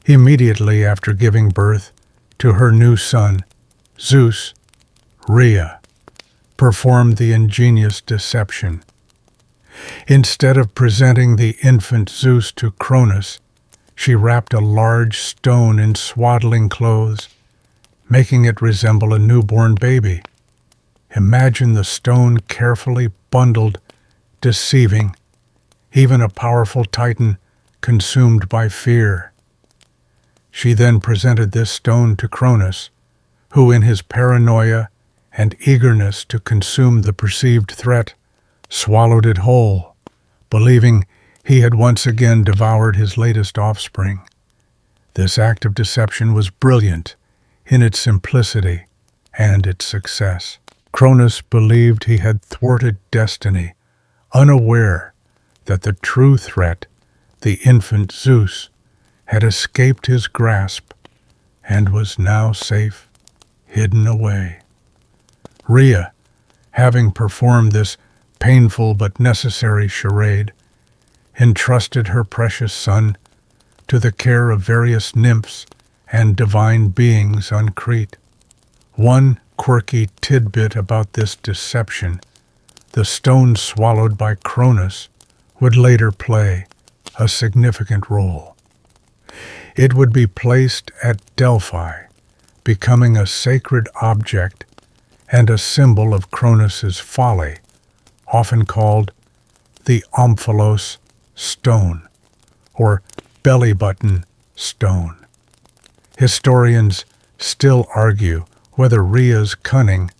Immediately after giving birth, to her new son, Zeus, Rhea performed the ingenious deception. Instead of presenting the infant Zeus to Cronus, she wrapped a large stone in swaddling clothes, making it resemble a newborn baby. Imagine the stone carefully bundled, deceiving even a powerful Titan consumed by fear. She then presented this stone to Cronus, who in his paranoia and eagerness to consume the perceived threat, swallowed it whole, believing he had once again devoured his latest offspring. This act of deception was brilliant in its simplicity and its success. Cronus believed he had thwarted destiny, unaware that the true threat, the infant Zeus, had escaped his grasp and was now safe, hidden away. Rhea, having performed this painful but necessary charade, entrusted her precious son to the care of various nymphs and divine beings on Crete. One quirky tidbit about this deception: the stone swallowed by Cronus would later play a significant role. It would be placed at Delphi, becoming a sacred object and a symbol of Cronus's folly, often called the Omphalos stone, or belly button stone. Historians still argue whether Rhea's cunning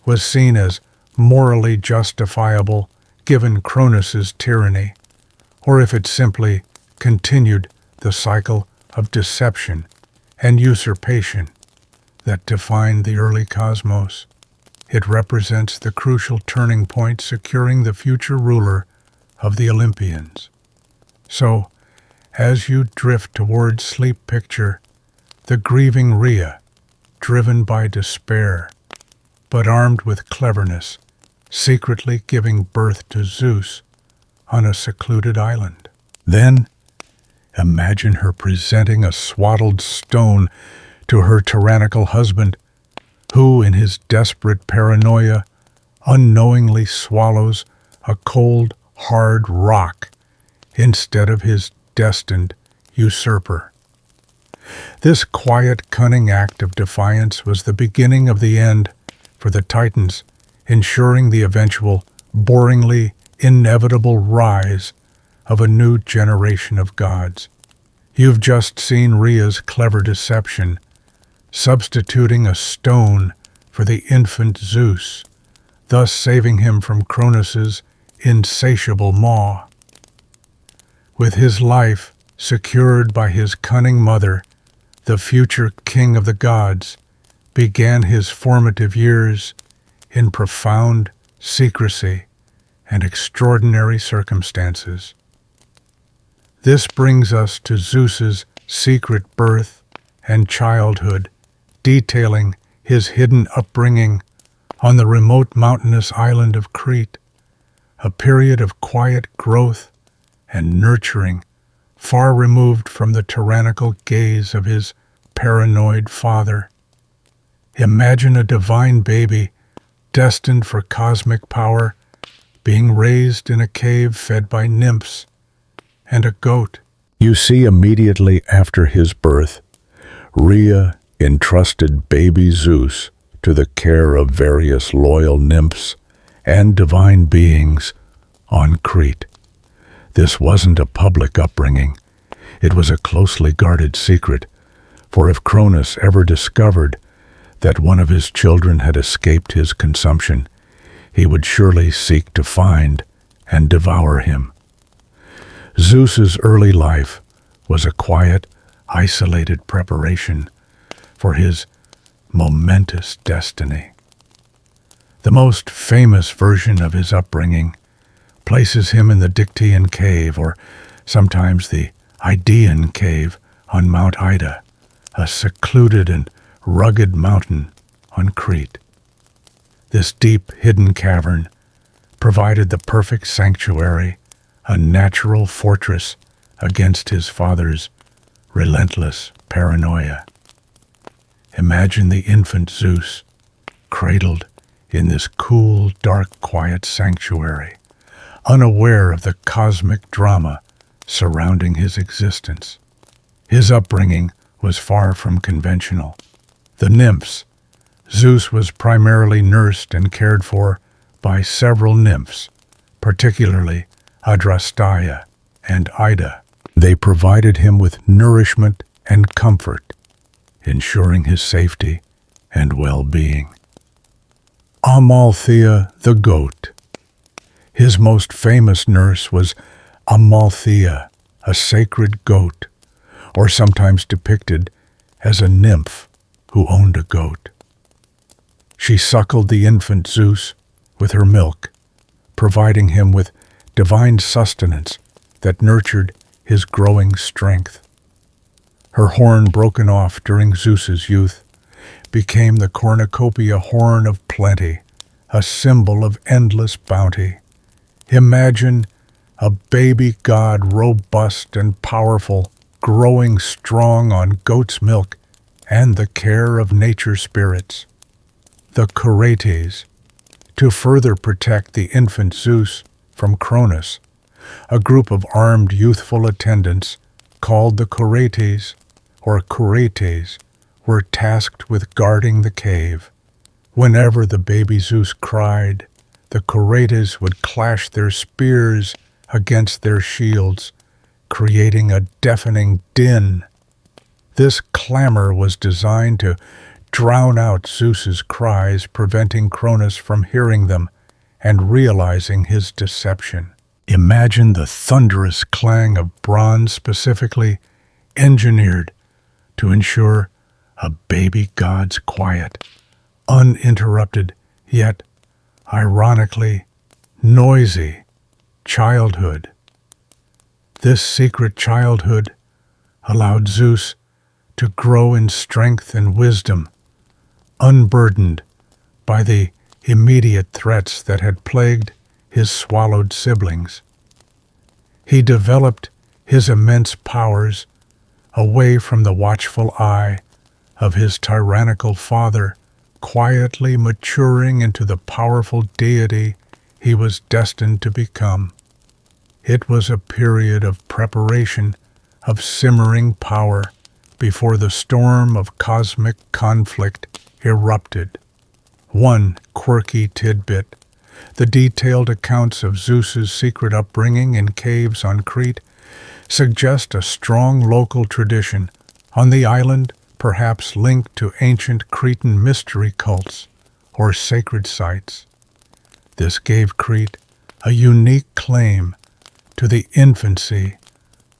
was seen as morally justifiable given Cronus's tyranny, or if it simply continued the cycle of deception and usurpation that defined the early cosmos. It represents the crucial turning point securing the future ruler of the Olympians. So, as you drift towards sleep, picture the grieving Rhea, driven by despair, but armed with cleverness, secretly giving birth to Zeus on a secluded island. Then, imagine her presenting a swaddled stone to her tyrannical husband, who, in his desperate paranoia, unknowingly swallows a cold, hard rock instead of his destined usurper. This quiet, cunning act of defiance was the beginning of the end for the Titans, ensuring the eventual, boringly inevitable rise of a new generation of gods. You've just seen Rhea's clever deception, substituting a stone for the infant Zeus, thus saving him from Cronus's insatiable maw. With his life secured by his cunning mother, the future king of the gods began his formative years in profound secrecy and extraordinary circumstances. This brings us to Zeus's secret birth and childhood, detailing his hidden upbringing on the remote mountainous island of Crete, a period of quiet growth and nurturing, far removed from the tyrannical gaze of his paranoid father. Imagine a divine baby, destined for cosmic power, being raised in a cave fed by nymphs and a goat. You see, immediately after his birth, Rhea entrusted baby Zeus to the care of various loyal nymphs and divine beings on Crete. This wasn't a public upbringing. It was a closely guarded secret, for if Cronus ever discovered that one of his children had escaped his consumption, he would surely seek to find and devour him. Zeus's early life was a quiet, isolated preparation for his momentous destiny. The most famous version of his upbringing places him in the Dictaean cave, or sometimes the Idaean cave on Mount Ida, a secluded and rugged mountain on Crete. This deep, hidden cavern provided the perfect sanctuary, a natural fortress against his father's relentless paranoia. Imagine the infant Zeus, cradled in this cool, dark, quiet sanctuary, unaware of the cosmic drama surrounding his existence. His upbringing was far from conventional. The nymphs. Zeus was primarily nursed and cared for by several nymphs, particularly Adrasteia and Ida. They provided him with nourishment and comfort, ensuring his safety and well-being. Amalthea the goat. His most famous nurse was Amalthea, a sacred goat, or sometimes depicted as a nymph who owned a goat. She suckled the infant Zeus with her milk, providing him with divine sustenance that nurtured his growing strength. Her horn, broken off during Zeus's youth, became the cornucopia horn of plenty, a symbol of endless bounty. Imagine a baby god, robust and powerful, growing strong on goat's milk and the care of nature spirits. The Curetes, to further protect the infant Zeus from Cronus, a group of armed youthful attendants called the Curetes were tasked with guarding the cave. Whenever the baby Zeus cried, the Curetes would clash their spears against their shields, creating a deafening din. This clamor was designed to drown out Zeus's cries, preventing Cronus from hearing them and realizing his deception. Imagine the thunderous clang of bronze specifically engineered to ensure a baby god's quiet, uninterrupted, yet, ironically, noisy childhood. This secret childhood allowed Zeus to grow in strength and wisdom, unburdened by the immediate threats that had plagued his swallowed siblings. He developed his immense powers away from the watchful eye of his tyrannical father, quietly maturing into the powerful deity he was destined to become. It was a period of preparation, of simmering power, before the storm of cosmic conflict erupted. One quirky tidbit: the detailed accounts of Zeus's secret upbringing in caves on Crete suggest a strong local tradition on the island, perhaps linked to ancient Cretan mystery cults or sacred sites. This gave Crete a unique claim to the infancy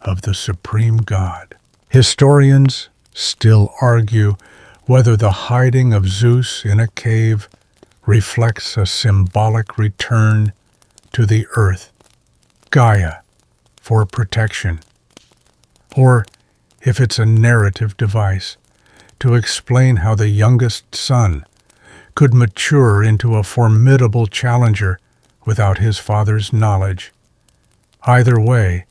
of the supreme god. Historians still argue whether the hiding of Zeus in a cave reflects a symbolic return to the earth, Gaia, for protection, or if it's a narrative device to explain how the youngest son could mature into a formidable challenger without his father's knowledge. Either way,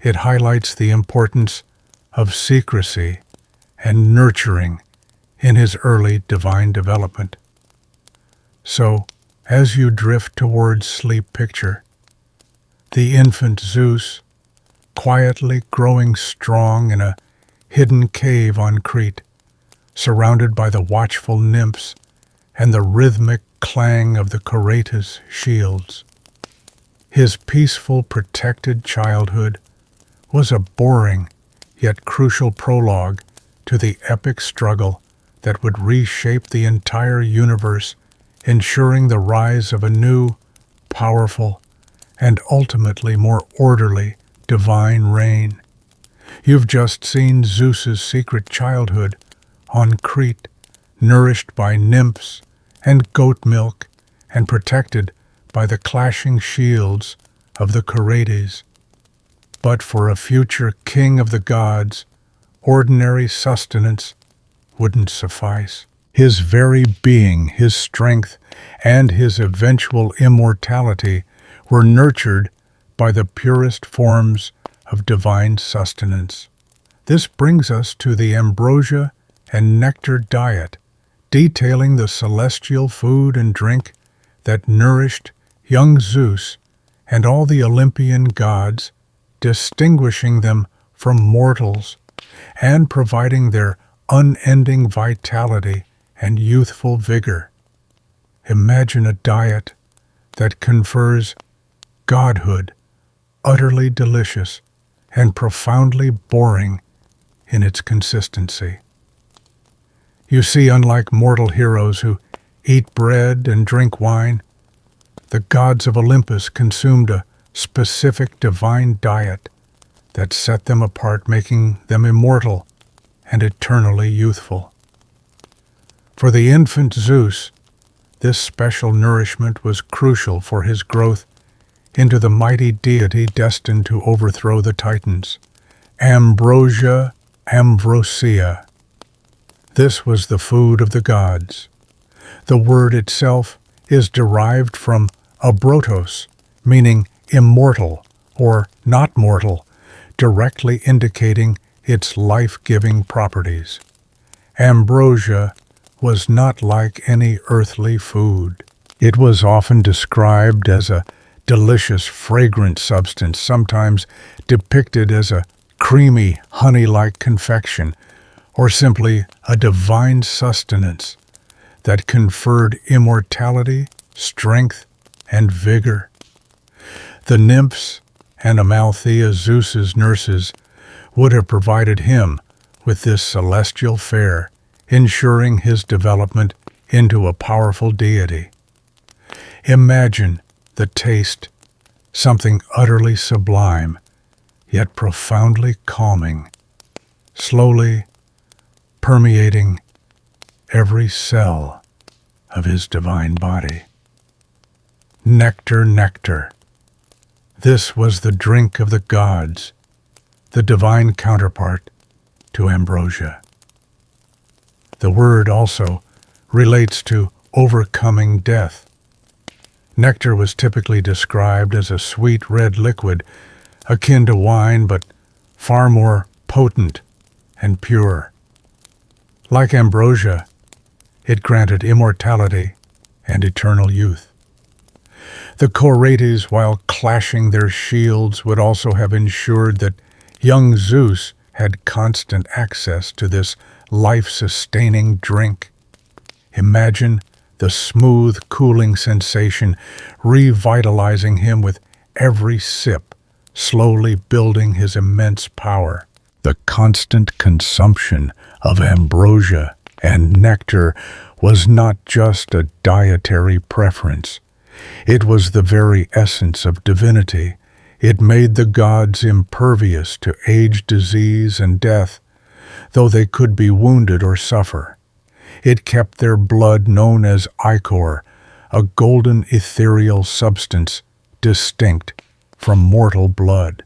it highlights the importance of secrecy and nurturing in his early divine development. So, as you drift towards sleep, picture the infant Zeus quietly growing strong in a hidden cave on Crete, surrounded by the watchful nymphs and the rhythmic clang of the Curetes' shields. His peaceful, protected childhood was a boring yet crucial prologue to the epic struggle that would reshape the entire universe, ensuring the rise of a new, powerful, and ultimately more orderly divine reign. You've just seen Zeus's secret childhood on Crete, nourished by nymphs and goat milk and protected by the clashing shields of the Curetes. But for a future king of the gods, ordinary sustenance wouldn't suffice. His very being, his strength, and his eventual immortality were nurtured by the purest forms of divine sustenance. This brings us to the ambrosia and nectar diet, detailing the celestial food and drink that nourished young Zeus and all the Olympian gods, distinguishing them from mortals and providing their unending vitality and youthful vigor. Imagine a diet that confers godhood, utterly delicious and profoundly boring in its consistency. You see, unlike mortal heroes who eat bread and drink wine, the gods of Olympus consumed a specific divine diet that set them apart, making them immortal and eternally youthful. For the infant Zeus, this special nourishment was crucial for his growth into the mighty deity destined to overthrow the Titans. Ambrosia, ambrosia. This was the food of the gods. The word itself is derived from abrotos, meaning immortal or not mortal, directly indicating its life-giving properties. Ambrosia was not like any earthly food. It was often described as a delicious, fragrant substance, sometimes depicted as a creamy, honey-like confection, or simply a divine sustenance that conferred immortality, strength, and vigor. The nymphs and Amalthea, Zeus's nurses, would have provided him with this celestial fare, ensuring his development into a powerful deity. Imagine the taste, something utterly sublime, yet profoundly calming, slowly permeating every cell of his divine body. Nectar, nectar. This was the drink of the gods, the divine counterpart to ambrosia. The word also relates to overcoming death. Nectar was typically described as a sweet red liquid, akin to wine, but far more potent and pure. Like ambrosia, it granted immortality and eternal youth. The Chorates, while clashing their shields, would also have ensured that young Zeus had constant access to this life-sustaining drink. Imagine the smooth, cooling sensation revitalizing him with every sip, slowly building his immense power. The constant consumption of ambrosia and nectar was not just a dietary preference. It was the very essence of divinity. It made the gods impervious to age, disease, and death, though they could be wounded or suffer. It kept their blood known as ichor, a golden ethereal substance distinct from mortal blood.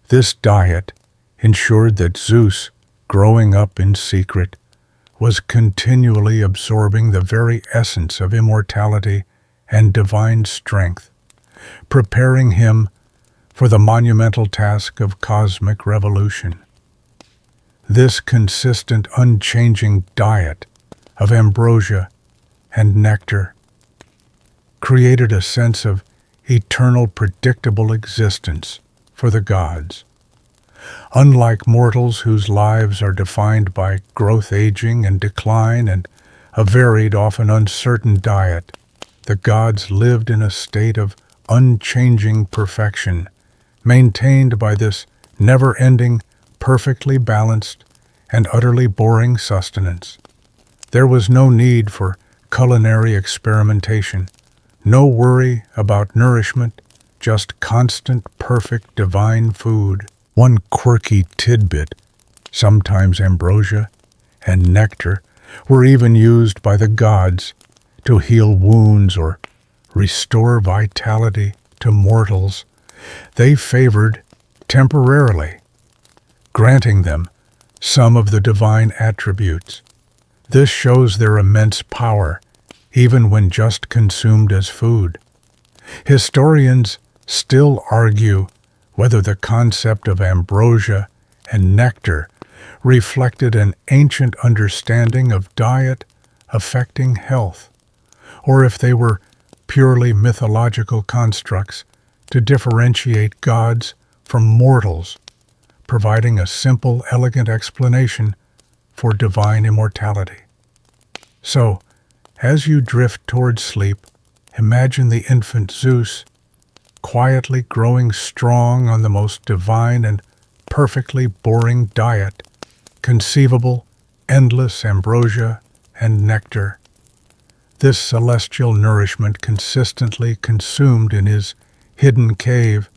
This diet ensured that Zeus, growing up in secret, was continually absorbing the very essence of immortality and divine strength, preparing him for the monumental task of cosmic revolution. This consistent, unchanging diet of ambrosia and nectar created a sense of eternal, predictable existence for the gods. Unlike mortals whose lives are defined by growth, aging, and decline, and a varied, often uncertain diet, the gods lived in a state of unchanging perfection, maintained by this never-ending, perfectly balanced, and utterly boring sustenance. There was no need for culinary experimentation, no worry about nourishment, just constant, perfect, divine food. One quirky tidbit, sometimes ambrosia and nectar were even used by the gods to heal wounds or restore vitality to mortals they favored temporarily, granting them some of the divine attributes. This shows their immense power, even when just consumed as food. Historians still argue whether the concept of ambrosia and nectar reflected an ancient understanding of diet affecting health, or if they were purely mythological constructs to differentiate gods from mortals, providing a simple, elegant explanation for divine immortality. So, as you drift towards sleep, imagine the infant Zeus quietly growing strong on the most divine and perfectly boring diet conceivable, endless ambrosia and nectar. This celestial nourishment consistently consumed in his hidden cave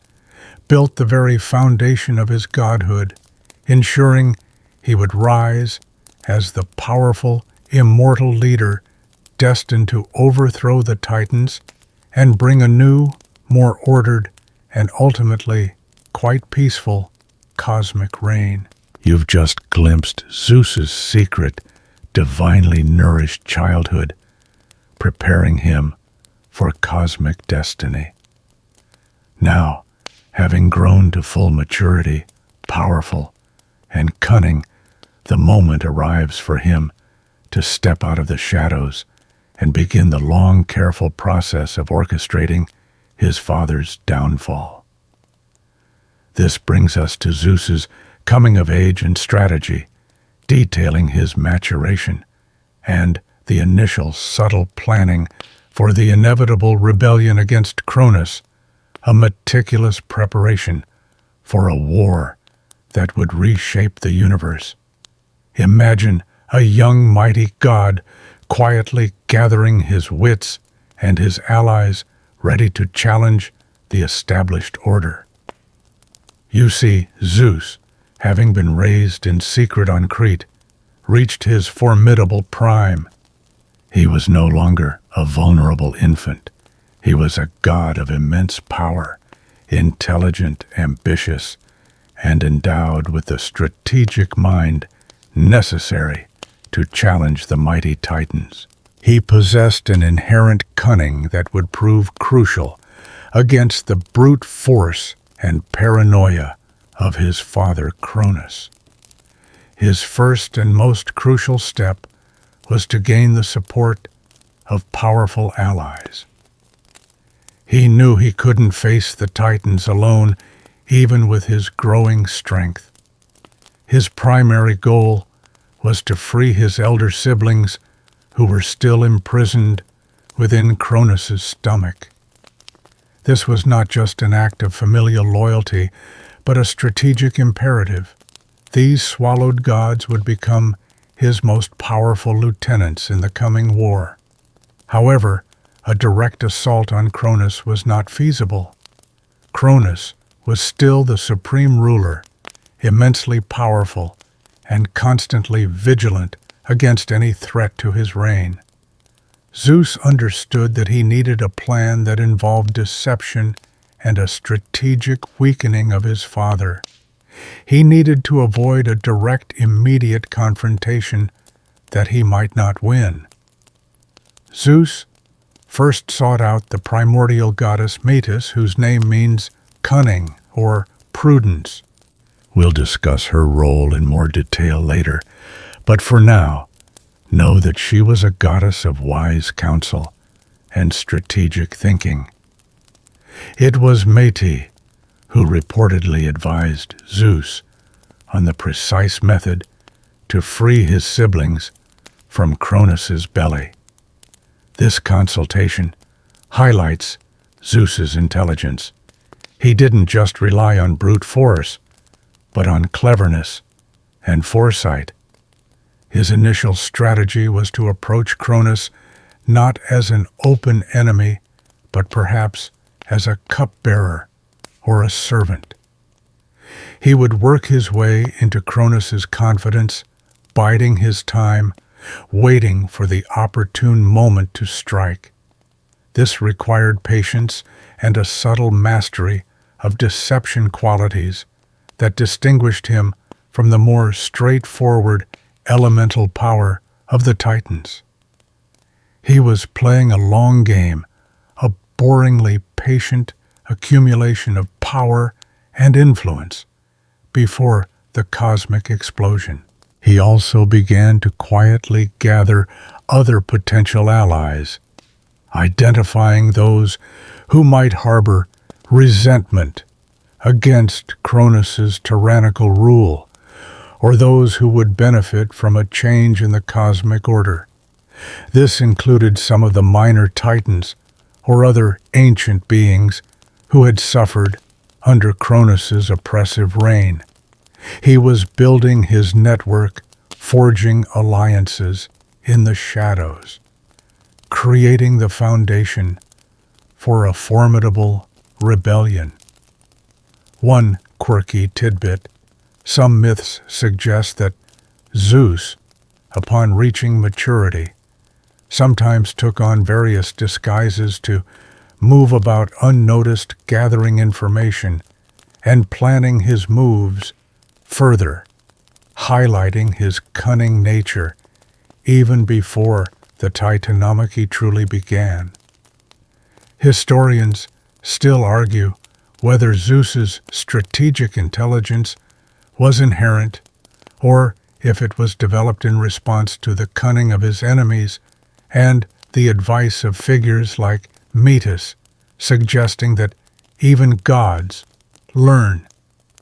built the very foundation of his godhood, ensuring he would rise as the powerful, immortal leader destined to overthrow the Titans and bring a new, more ordered, and ultimately quite peaceful cosmic reign. You've just glimpsed Zeus's secret, divinely nourished childhood, preparing him for cosmic destiny. Now, having grown to full maturity, powerful, and cunning, the moment arrives for him to step out of the shadows and begin the long, careful process of orchestrating his father's downfall. This brings us to Zeus's coming of age and strategy, detailing his maturation and the initial subtle planning for the inevitable rebellion against Cronus, a meticulous preparation for a war that would reshape the universe. Imagine a young mighty god quietly gathering his wits and his allies ready to challenge the established order. You see, Zeus, having been raised in secret on Crete, reached his formidable prime. He was no longer a vulnerable infant. He was a god of immense power, intelligent, ambitious, and endowed with the strategic mind necessary to challenge the mighty Titans. He possessed an inherent cunning that would prove crucial against the brute force and paranoia of his father Cronus. His first and most crucial step was to gain the support of powerful allies. He knew he couldn't face the Titans alone, even with his growing strength. His primary goal was to free his elder siblings who were still imprisoned within Cronus's stomach. This was not just an act of familial loyalty, but a strategic imperative. These swallowed gods would become his most powerful lieutenants in the coming war. However, a direct assault on Cronus was not feasible. Cronus was still the supreme ruler, immensely powerful and constantly vigilant against any threat to his reign. Zeus understood that he needed a plan that involved deception and a strategic weakening of his father. He needed to avoid a direct, immediate confrontation that he might not win. Zeus first sought out the primordial goddess Metis, whose name means cunning or prudence. We'll discuss her role in more detail later, but for now, know that she was a goddess of wise counsel and strategic thinking. It was Metis who reportedly advised Zeus on the precise method to free his siblings from Cronus's belly. This consultation highlights Zeus's intelligence. He didn't just rely on brute force, but on cleverness and foresight. His initial strategy was to approach Cronus not as an open enemy, but perhaps as a cupbearer or a servant. He would work his way into Cronus's confidence, biding his time, waiting for the opportune moment to strike. This required patience and a subtle mastery of deception qualities that distinguished him from the more straightforward elemental power of the Titans. He was playing a long game, a boringly patient accumulation of power and influence before the cosmic explosion. He also began to quietly gather other potential allies, identifying those who might harbor resentment against Cronus's tyrannical rule, or those who would benefit from a change in the cosmic order. This included some of the minor titans or other ancient beings who had suffered under Cronus's oppressive reign. He was building his network, forging alliances in the shadows, creating the foundation for a formidable rebellion. One quirky tidbit: some myths suggest that Zeus, upon reaching maturity, sometimes took on various disguises to move about unnoticed, gathering information and planning his moves further, highlighting his cunning nature even before the Titanomachy truly began. Historians still argue whether Zeus's strategic intelligence was inherent or if it was developed in response to the cunning of his enemies and the advice of figures like Metis, suggesting that even gods learn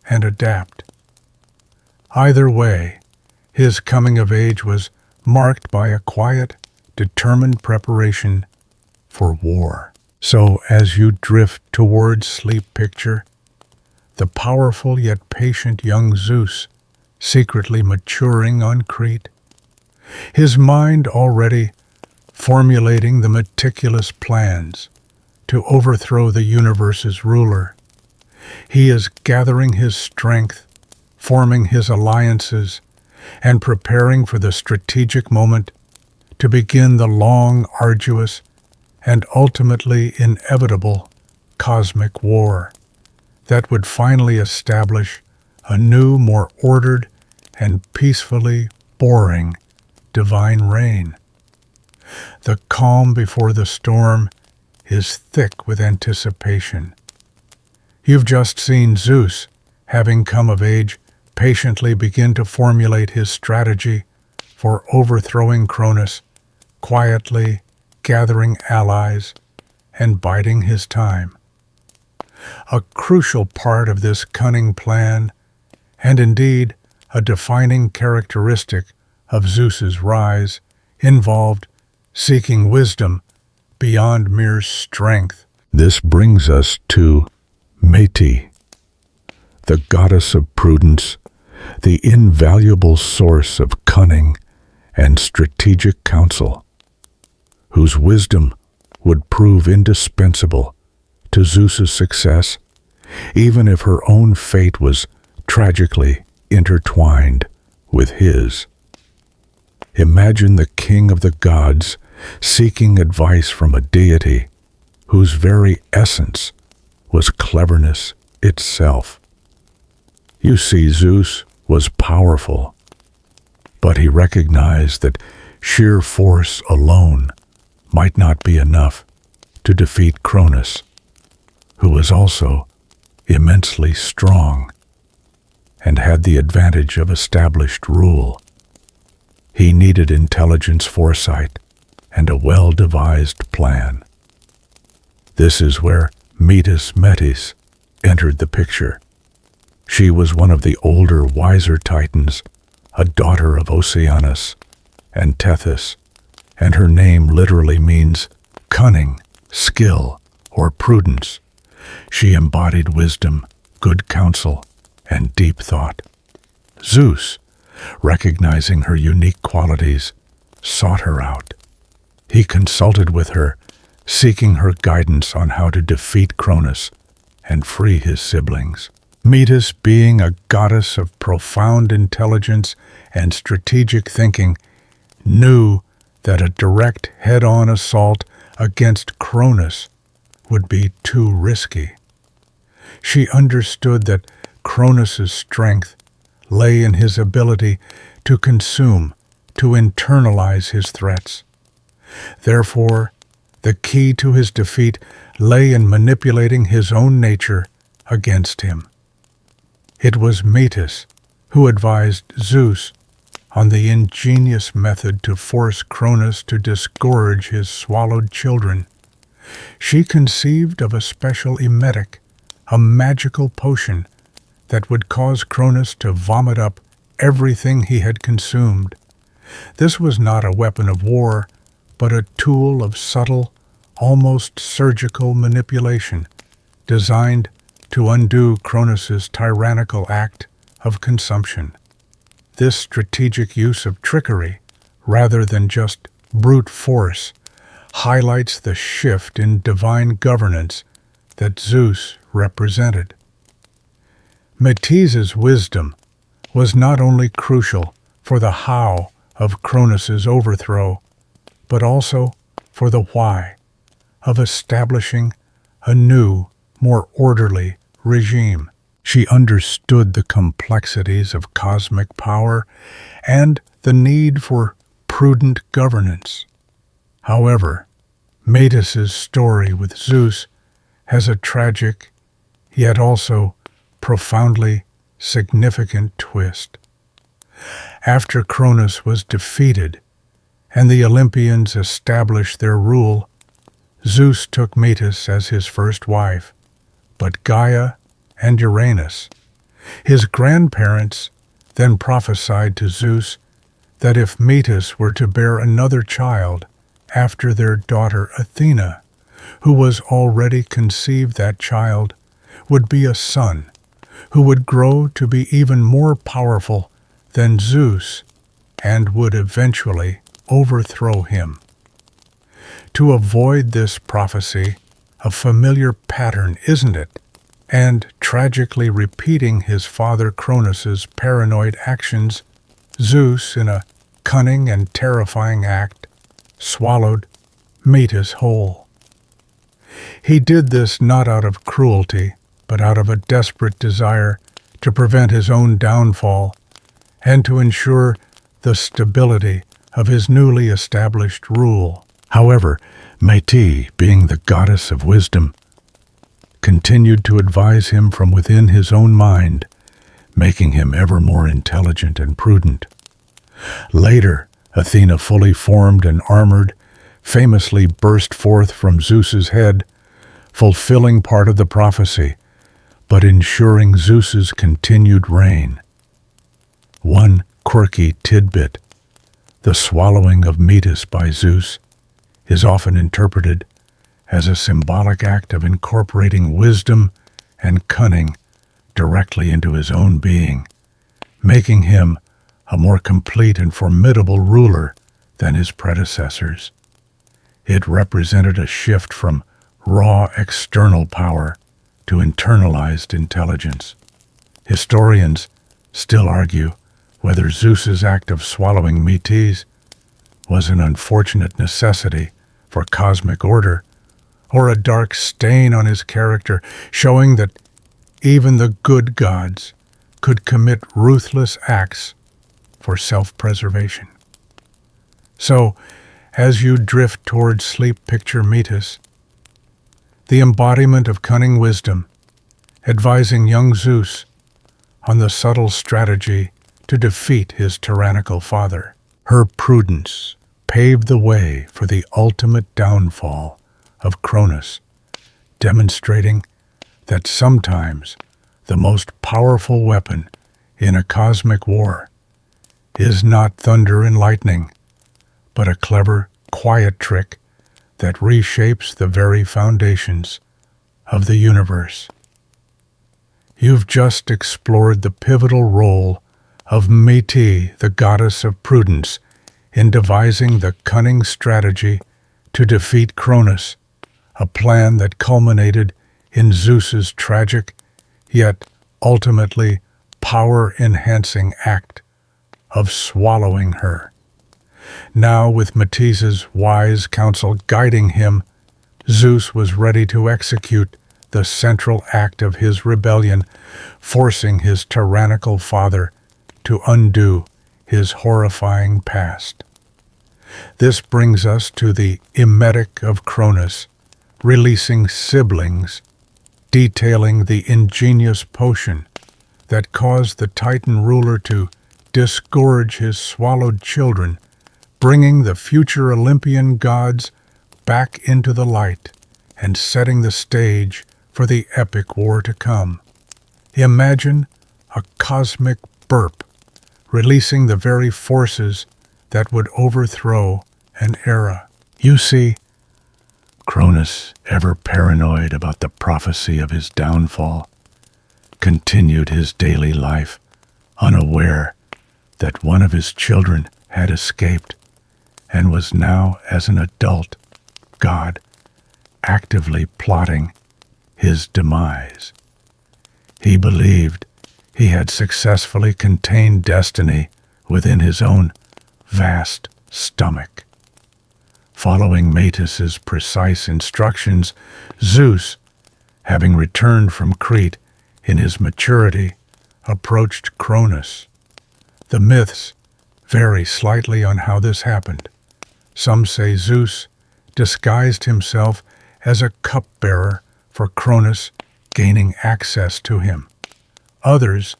and adapt. Either way, his coming of age was marked by a quiet, determined preparation for war. So, as you drift towards sleep, picture the powerful yet patient young Zeus secretly maturing on Crete, his mind already formulating the meticulous plans to overthrow the universe's ruler. He is gathering his strength, forming his alliances, and preparing for the strategic moment to begin the long, arduous, and ultimately inevitable cosmic war that would finally establish a new, more ordered, and peacefully boring divine reign. The calm before the storm is thick with anticipation. You've just seen Zeus, having come of age, patiently begin to formulate his strategy for overthrowing Cronus, quietly gathering allies and biding his time. A crucial part of this cunning plan, and indeed a defining characteristic of Zeus's rise, involved seeking wisdom beyond mere strength. This brings us to Métis, the goddess of prudence, the invaluable source of cunning and strategic counsel, whose wisdom would prove indispensable to Zeus's success, even if her own fate was tragically intertwined with his. Imagine the king of the gods seeking advice from a deity whose very essence was cleverness itself. You see, Zeus was powerful, but he recognized that sheer force alone might not be enough to defeat Cronus, who was also immensely strong and had the advantage of established rule. He needed intelligence, foresight, and a well-devised plan. This is where Metis entered the picture. She was one of the older, wiser Titans, a daughter of Oceanus and Tethys, and her name literally means cunning, skill, or prudence. She embodied wisdom, good counsel, and deep thought. Zeus, recognizing her unique qualities, sought her out. He consulted with her, seeking her guidance on how to defeat Cronus and free his siblings. Metis, being a goddess of profound intelligence and strategic thinking, knew that a direct head-on assault against Cronus would be too risky. She understood that Cronus's strength lay in his ability to consume, to internalize his threats. Therefore, the key to his defeat lay in manipulating his own nature against him. It was Metis who advised Zeus on the ingenious method to force Cronus to disgorge his swallowed children. She conceived of a special emetic, a magical potion that would cause Cronus to vomit up everything he had consumed. This was not a weapon of war, but a tool of subtle, almost surgical manipulation, designed to undo Cronus's tyrannical act of consumption. This strategic use of trickery, rather than just brute force, highlights the shift in divine governance that Zeus represented. Metis's wisdom was not only crucial for the how of Cronus's overthrow, but also for the why of establishing a new, more orderly regime. She understood the complexities of cosmic power and the need for prudent governance. However, Metis's story with Zeus has a tragic, yet also profoundly significant twist. After Cronus was defeated and the Olympians established their rule, Zeus took Metis as his first wife, but Gaia and Uranus, his grandparents, then prophesied to Zeus that if Metis were to bear another child after their daughter Athena, who was already conceived, that child would be a son who would grow to be even more powerful than Zeus and would eventually overthrow him. To avoid this prophecy, a familiar pattern, isn't it? And tragically repeating his father Cronus's paranoid actions, Zeus, in a cunning and terrifying act, swallowed Metis whole. He did this not out of cruelty, but out of a desperate desire to prevent his own downfall and to ensure the stability of his newly established rule. However, Metis, being the goddess of wisdom, continued to advise him from within his own mind, making him ever more intelligent and prudent. Later, Athena, fully formed and armored, famously burst forth from Zeus's head, fulfilling part of the prophecy, but ensuring Zeus's continued reign. One quirky tidbit: the swallowing of Metis by Zeus is often interpreted as a symbolic act of incorporating wisdom and cunning directly into his own being, making him a more complete and formidable ruler than his predecessors. It represented a shift from raw external power to internalized intelligence. Historians still argue whether Zeus's act of swallowing Metis was an unfortunate necessity for cosmic order, or a dark stain on his character, showing that even the good gods could commit ruthless acts for self-preservation. So, as you drift towards sleep, picture Metis, the embodiment of cunning wisdom, advising young Zeus on the subtle strategy to defeat his tyrannical father. Her prudence paved the way for the ultimate downfall of Cronus, demonstrating that sometimes the most powerful weapon in a cosmic war is not thunder and lightning, but a clever, quiet trick that reshapes the very foundations of the universe. You've just explored the pivotal role of Metis, the goddess of prudence, in devising the cunning strategy to defeat Cronus, a plan that culminated in Zeus's tragic, yet ultimately power-enhancing act of swallowing her. Now, with Metis's wise counsel guiding him, Zeus was ready to execute the central act of his rebellion, forcing his tyrannical father to undo his horrifying past. This brings us to the emetic of Cronus, releasing siblings, detailing the ingenious potion that caused the Titan ruler to disgorge his swallowed children, bringing the future Olympian gods back into the light and setting the stage for the epic war to come. Imagine a cosmic burp, releasing the very forces that would overthrow an era. You see, Cronus, ever paranoid about the prophecy of his downfall, continued his daily life, unaware that one of his children had escaped and was now, as an adult god, actively plotting his demise. He believed he had successfully contained destiny within his own vast stomach. Following Metis's precise instructions, Zeus, having returned from Crete in his maturity, approached Cronus. The myths vary slightly on how this happened. Some say Zeus disguised himself as a cupbearer for Cronus, gaining access to him. Others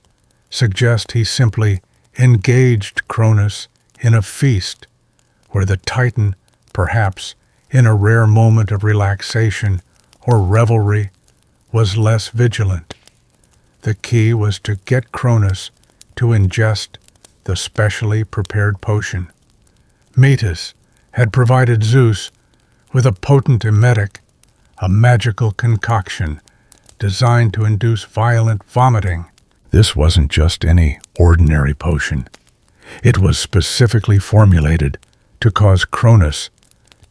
suggest he simply engaged Cronus in a feast where the Titan, perhaps in a rare moment of relaxation or revelry, was less vigilant. The key was to get Cronus to ingest the specially prepared potion. Metis had provided Zeus with a potent emetic, a magical concoction designed to induce violent vomiting. This wasn't just any ordinary potion. It was specifically formulated to cause Cronus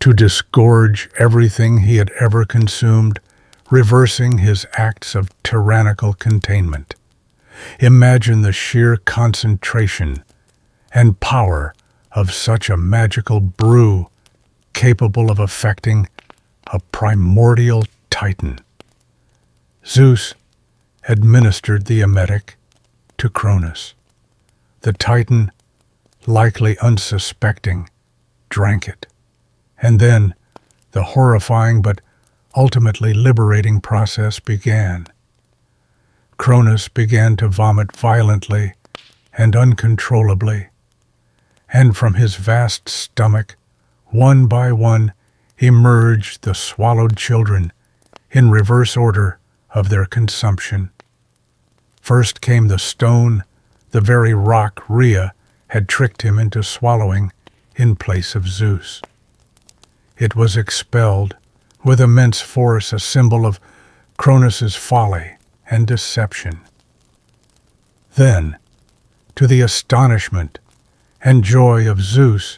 to disgorge everything he had ever consumed, reversing his acts of tyrannical containment. Imagine the sheer concentration and power of such a magical brew capable of affecting a primordial Titan. Zeus administered the emetic to Cronus. The Titan, likely unsuspecting, drank it. And then the horrifying but ultimately liberating process began. Cronus began to vomit violently and uncontrollably, and from his vast stomach, one by one, emerged the swallowed children in reverse order of their consumption. First came the stone, the very rock Rhea had tricked him into swallowing in place of Zeus. It was expelled with immense force, a symbol of Cronus's folly and deception. Then, to the astonishment and joy of Zeus,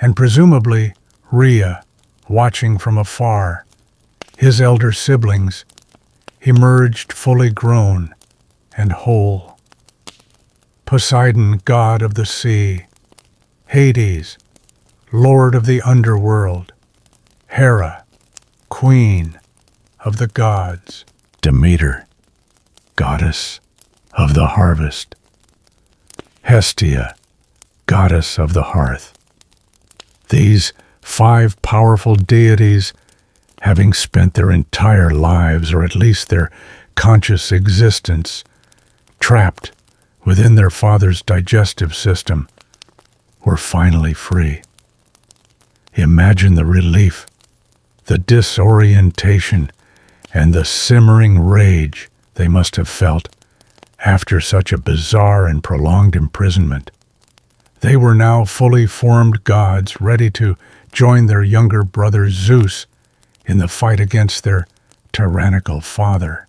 and presumably Rhea, watching from afar, his elder siblings emerged fully grown and whole. Poseidon, god of the sea, Hades, lord of the underworld, Hera, queen of the gods, Demeter, goddess of the harvest, Hestia, goddess of the hearth. These 5 powerful deities, having spent their entire lives, or at least their conscious existence, trapped within their father's digestive system, were finally free. Imagine the relief, the disorientation, and the simmering rage they must have felt after such a bizarre and prolonged imprisonment. They were now fully formed gods, ready to join their younger brother Zeus in the fight against their tyrannical father.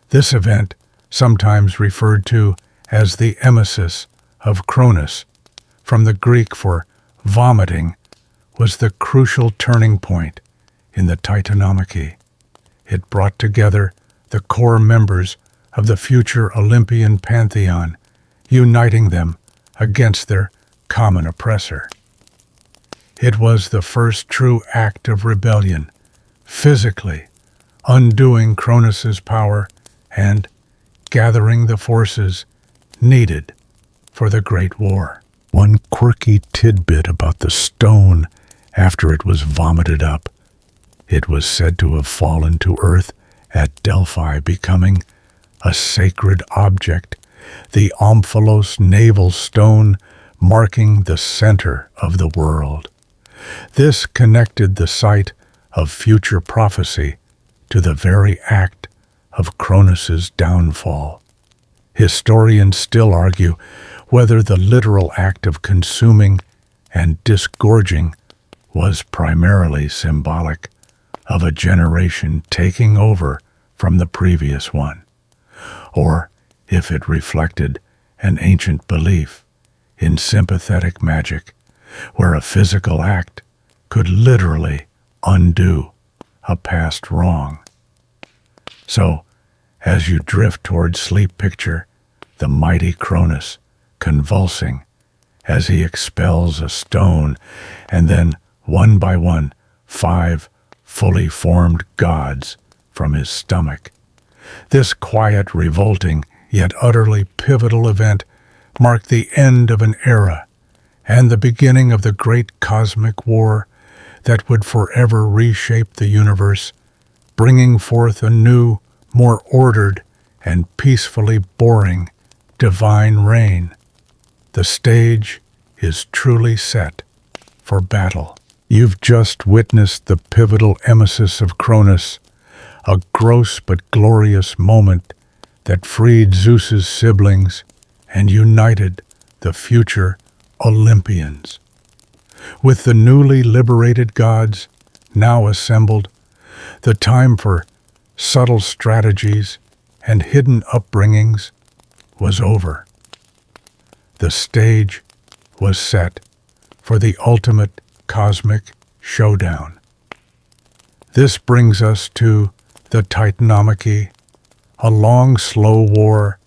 This event, sometimes referred to as the emesis of Cronus, from the Greek for vomiting, was the crucial turning point in the Titanomachy. It brought together the core members of the future Olympian pantheon, uniting them against their common oppressor. It was the first true act of rebellion, physically undoing Cronus's power and gathering the forces needed for the Great War. One quirky tidbit about the stone after it was vomited up: it was said to have fallen to earth at Delphi, becoming a sacred object, the omphalos navel stone marking the center of the world. This connected the site of future prophecy to the very act of Cronus's downfall. Historians still argue whether the literal act of consuming and disgorging was primarily symbolic of a generation taking over from the previous one, or if it reflected an ancient belief in sympathetic magic, where a physical act could literally undo a past wrong. So, as you drift toward sleep, picture the mighty Cronus convulsing as he expels a stone, and then, one by one, 5 fully formed gods from his stomach. This quiet, revolting, yet utterly pivotal event marked the end of an era and the beginning of the great cosmic war that would forever reshape the universe, bringing forth a new, more ordered, and peacefully boring divine reign. The stage is truly set for battle. You've just witnessed the pivotal emesis of Cronus, a gross but glorious moment that freed Zeus's siblings and united the future Olympians. With the newly liberated gods now assembled, the time for subtle strategies and hidden upbringings was over. The stage was set for the ultimate cosmic showdown. This brings us to the Titanomachy, a long, slow war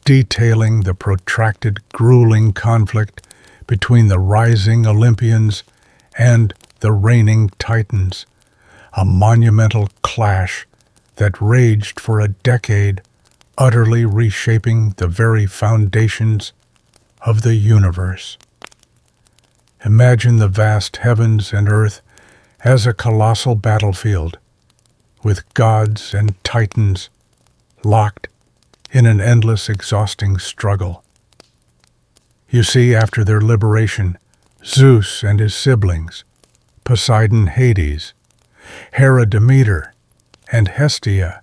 detailing the protracted, grueling conflict between the rising Olympians and the reigning Titans, a monumental clash that raged for a decade, utterly reshaping the very foundations of the universe. Imagine the vast heavens and earth as a colossal battlefield, with gods and titans locked in an endless, exhausting struggle. You see, after their liberation, Zeus and his siblings, Poseidon, Hades, Hera, Demeter, and Hestia,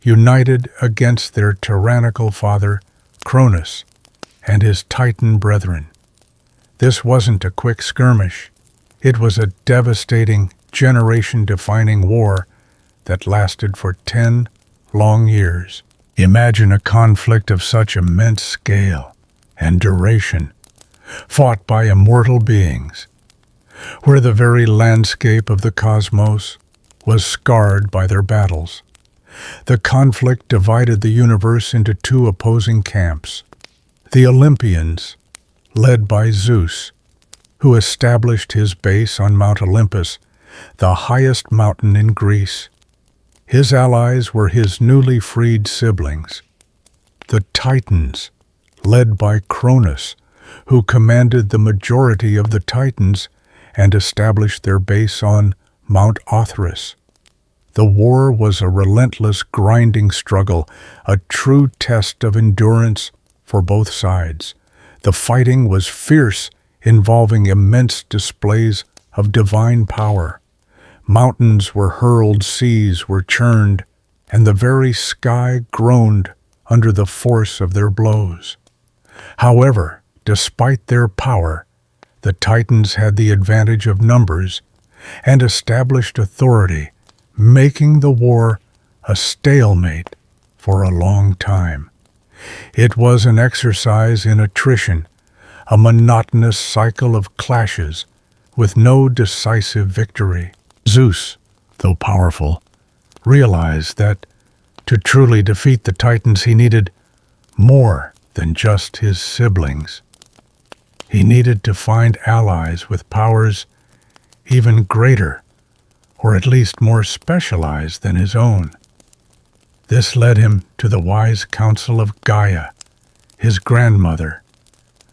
united against their tyrannical father, Cronus, and his Titan brethren. This wasn't a quick skirmish. It was a devastating, generation-defining war that lasted for 10 long years. Imagine a conflict of such immense scale and duration, fought by immortal beings, where the very landscape of the cosmos was scarred by their battles. The conflict divided the universe into 2 opposing camps. The Olympians, led by Zeus, who established his base on Mount Olympus, the highest mountain in Greece. His allies were his newly freed siblings, the Titans, led by Cronus, who commanded the majority of the Titans and established their base on Mount Othrys. The war was a relentless, grinding struggle, a true test of endurance for both sides. The fighting was fierce, involving immense displays of divine power. Mountains were hurled, seas were churned, and the very sky groaned under the force of their blows. However, despite their power, the Titans had the advantage of numbers and established authority, making the war a stalemate for a long time. It was an exercise in attrition, a monotonous cycle of clashes with no decisive victory. Zeus, though powerful, realized that to truly defeat the Titans he needed more than just his siblings. He needed to find allies with powers even greater, or at least more specialized than his own. This led him to the wise counsel of Gaia, his grandmother,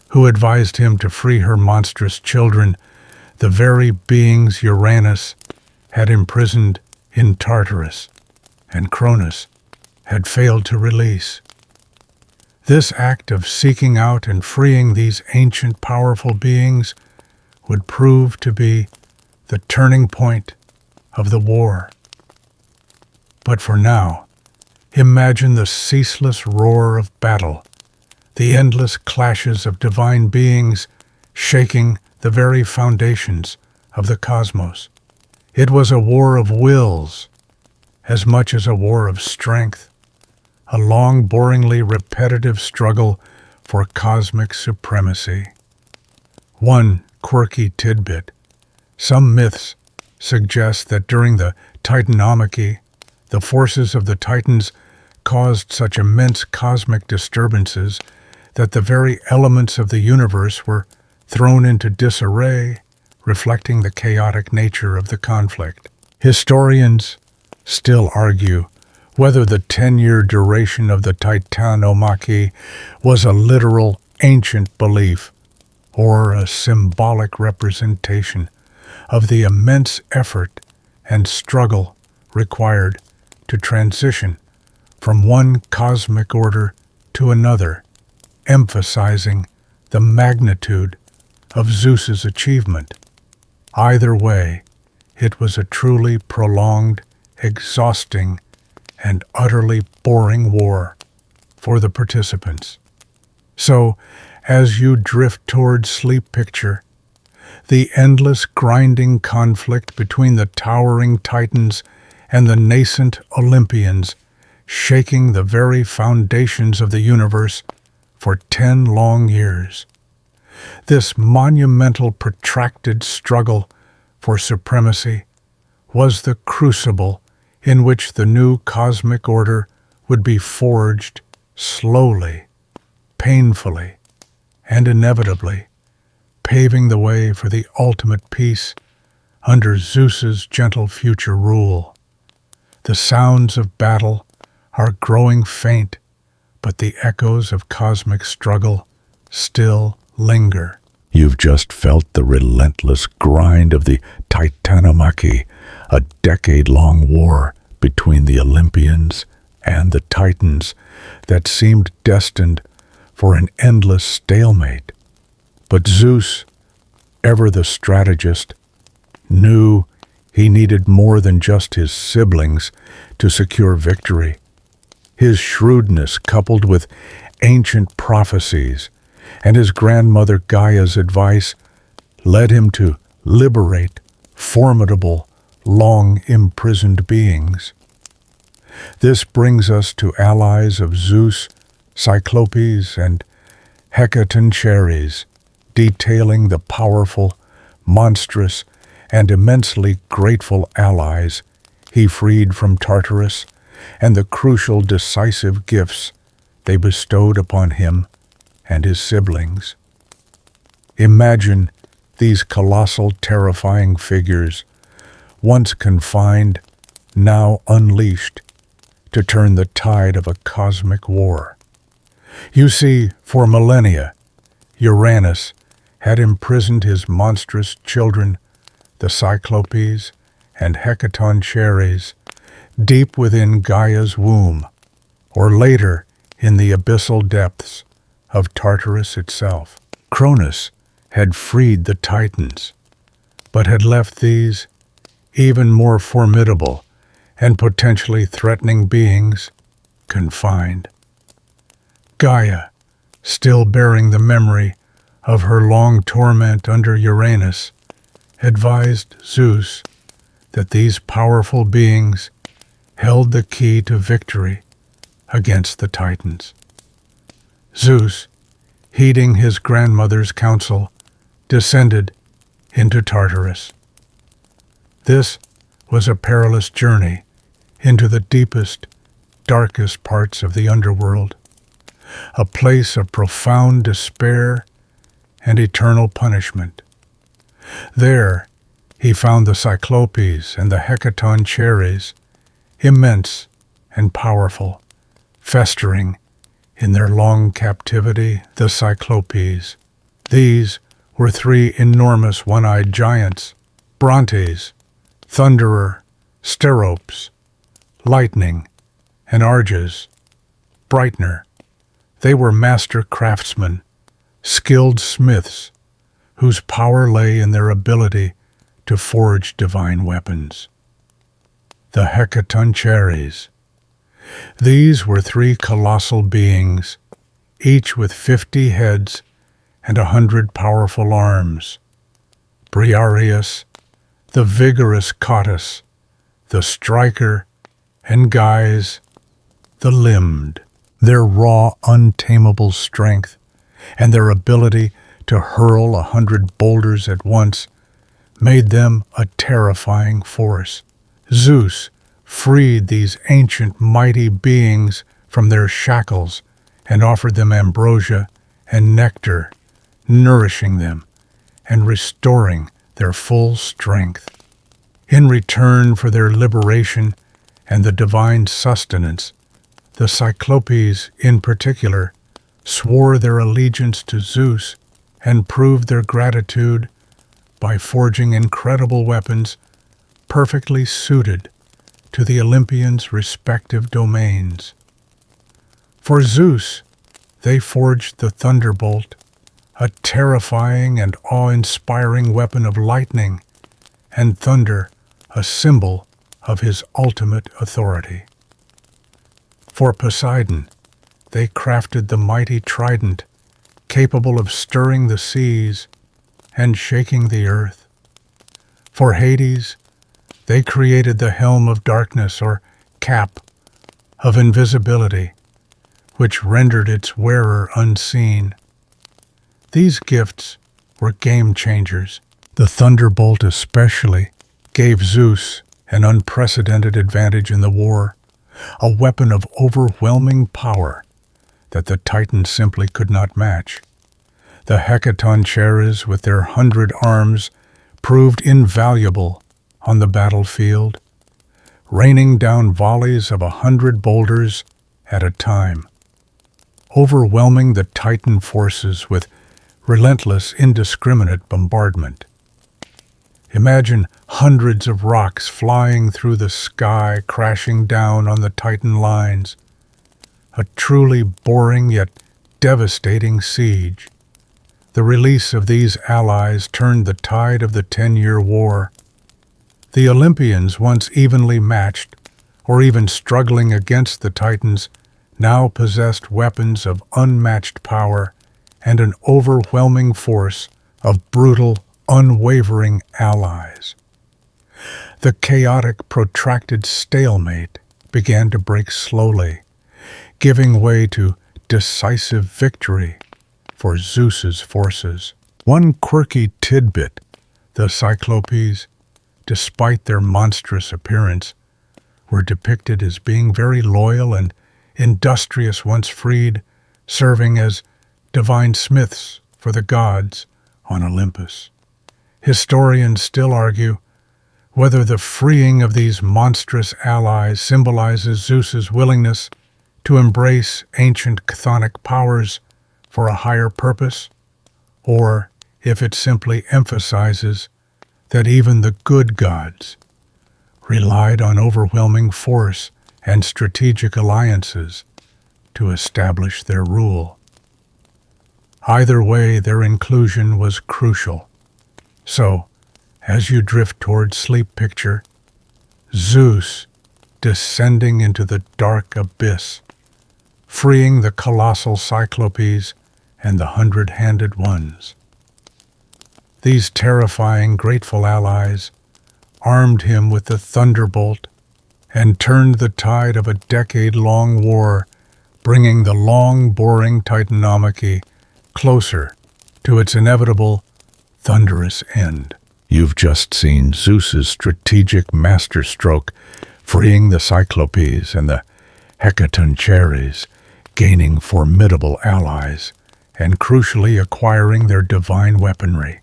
who advised him to free her monstrous children, the very beings Uranus had imprisoned in Tartarus, and Cronus had failed to release. This act of seeking out and freeing these ancient powerful beings would prove to be the turning point of the war. But for now, imagine the ceaseless roar of battle, the endless clashes of divine beings shaking the very foundations of the cosmos. It was a war of wills as much as a war of strength, a long, boringly repetitive struggle for cosmic supremacy. One quirky tidbit: some myths suggest that during the Titanomachy, the forces of the Titans caused such immense cosmic disturbances that the very elements of the universe were thrown into disarray, reflecting the chaotic nature of the conflict. Historians still argue whether the 10-year duration of the Titanomachy was a literal ancient belief or a symbolic representation of the immense effort and struggle required to transition from one cosmic order to another, emphasizing the magnitude of Zeus's achievement. Either way, it was a truly prolonged, exhausting, and utterly boring war for the participants. So, as you drift toward sleep, picture the endless grinding conflict between the towering Titans and the nascent Olympians, shaking the very foundations of the universe for 10 long years. This monumental, protracted struggle for supremacy was the crucible in which the new cosmic order would be forged slowly, painfully, and inevitably, paving the way for the ultimate peace under Zeus's gentle future rule. The sounds of battle are growing faint, but the echoes of cosmic struggle still linger. You've just felt the relentless grind of the Titanomachy, a decade-long war between the Olympians and the Titans that seemed destined for an endless stalemate. But Zeus, ever the strategist, knew he needed more than just his siblings to secure victory. His shrewdness, coupled with ancient prophecies and his grandmother Gaia's advice, led him to liberate formidable, long-imprisoned beings. This brings us to allies of Zeus, Cyclopes, and Hecatoncheires, detailing the powerful, monstrous, and immensely grateful allies he freed from Tartarus, and the crucial, decisive gifts they bestowed upon him and his siblings. Imagine these colossal, terrifying figures, once confined, now unleashed, to turn the tide of a cosmic war. You see, for millennia, Uranus had imprisoned his monstrous children, the Cyclopes and Hecatoncheires, deep within Gaia's womb, or later in the abyssal depths of Tartarus itself. Cronus had freed the Titans, but had left these even more formidable and potentially threatening beings confined. Gaia, still bearing the memory of her long torment under Uranus, advised Zeus that these powerful beings held the key to victory against the Titans. Zeus, heeding his grandmother's counsel, descended into Tartarus. This was a perilous journey into the deepest, darkest parts of the underworld, a place of profound despair and eternal punishment. There, he found the Cyclopes and the Hecatoncheires, immense and powerful, festering in their long captivity. The Cyclopes. These were three enormous one-eyed giants: Brontes, Thunderer, Steropes, Lightning, and Arges, Brightener. They were master craftsmen, skilled smiths, whose power lay in their ability to forge divine weapons. The Hecatoncheires. These were 3 colossal beings, each with 50 heads and 100 powerful arms. Briareus, the vigorous Cottus, the striker, and Guys, the limbed. Their raw, untamable strength and their ability to hurl 100 boulders at once made them a terrifying force. Zeus freed these ancient mighty beings from their shackles and offered them ambrosia and nectar, nourishing them and restoring their full strength. In return for their liberation and the divine sustenance, the Cyclopes, in particular, swore their allegiance to Zeus and proved their gratitude by forging incredible weapons perfectly suited to the Olympians' respective domains. For Zeus, they forged the thunderbolt, a terrifying and awe-inspiring weapon of lightning, and thunder, a symbol of his ultimate authority. For Poseidon, they crafted the mighty trident, capable of stirring the seas and shaking the earth. For Hades, they created the helm of darkness, or cap, of invisibility, which rendered its wearer unseen. These gifts were game changers. The thunderbolt especially gave Zeus an unprecedented advantage in the war, a weapon of overwhelming power that the Titans simply could not match. The Hecatoncheires, with their 100 arms, proved invaluable on the battlefield, raining down volleys of 100 boulders at a time, overwhelming the Titan forces with relentless, indiscriminate bombardment. Imagine hundreds of rocks flying through the sky, crashing down on the Titan lines. A truly boring yet devastating siege. The release of these allies turned the tide of the 10-year war. The Olympians, once evenly matched, or even struggling against the Titans, now possessed weapons of unmatched power and an overwhelming force of brutal, unwavering allies. The chaotic, protracted stalemate began to break slowly, giving way to decisive victory for Zeus's forces. One quirky tidbit: the Cyclopes, despite their monstrous appearance, were depicted as being very loyal and industrious once freed, serving as divine smiths for the gods on Olympus. Historians still argue whether the freeing of these monstrous allies symbolizes Zeus's willingness to embrace ancient chthonic powers for a higher purpose, or if it simply emphasizes that even the good gods relied on overwhelming force and strategic alliances to establish their rule. Either way, their inclusion was crucial. So, as you drift toward sleep, picture Zeus descending into the dark abyss, freeing the colossal Cyclopes and the 100-handed ones. These terrifying, grateful allies armed him with the thunderbolt and turned the tide of a decade-long war, bringing the long, boring Titanomachy closer to its inevitable, thunderous end. You've just seen Zeus's strategic masterstroke, freeing the Cyclopes and the Hecatoncheires, gaining formidable allies, and crucially acquiring their divine weaponry.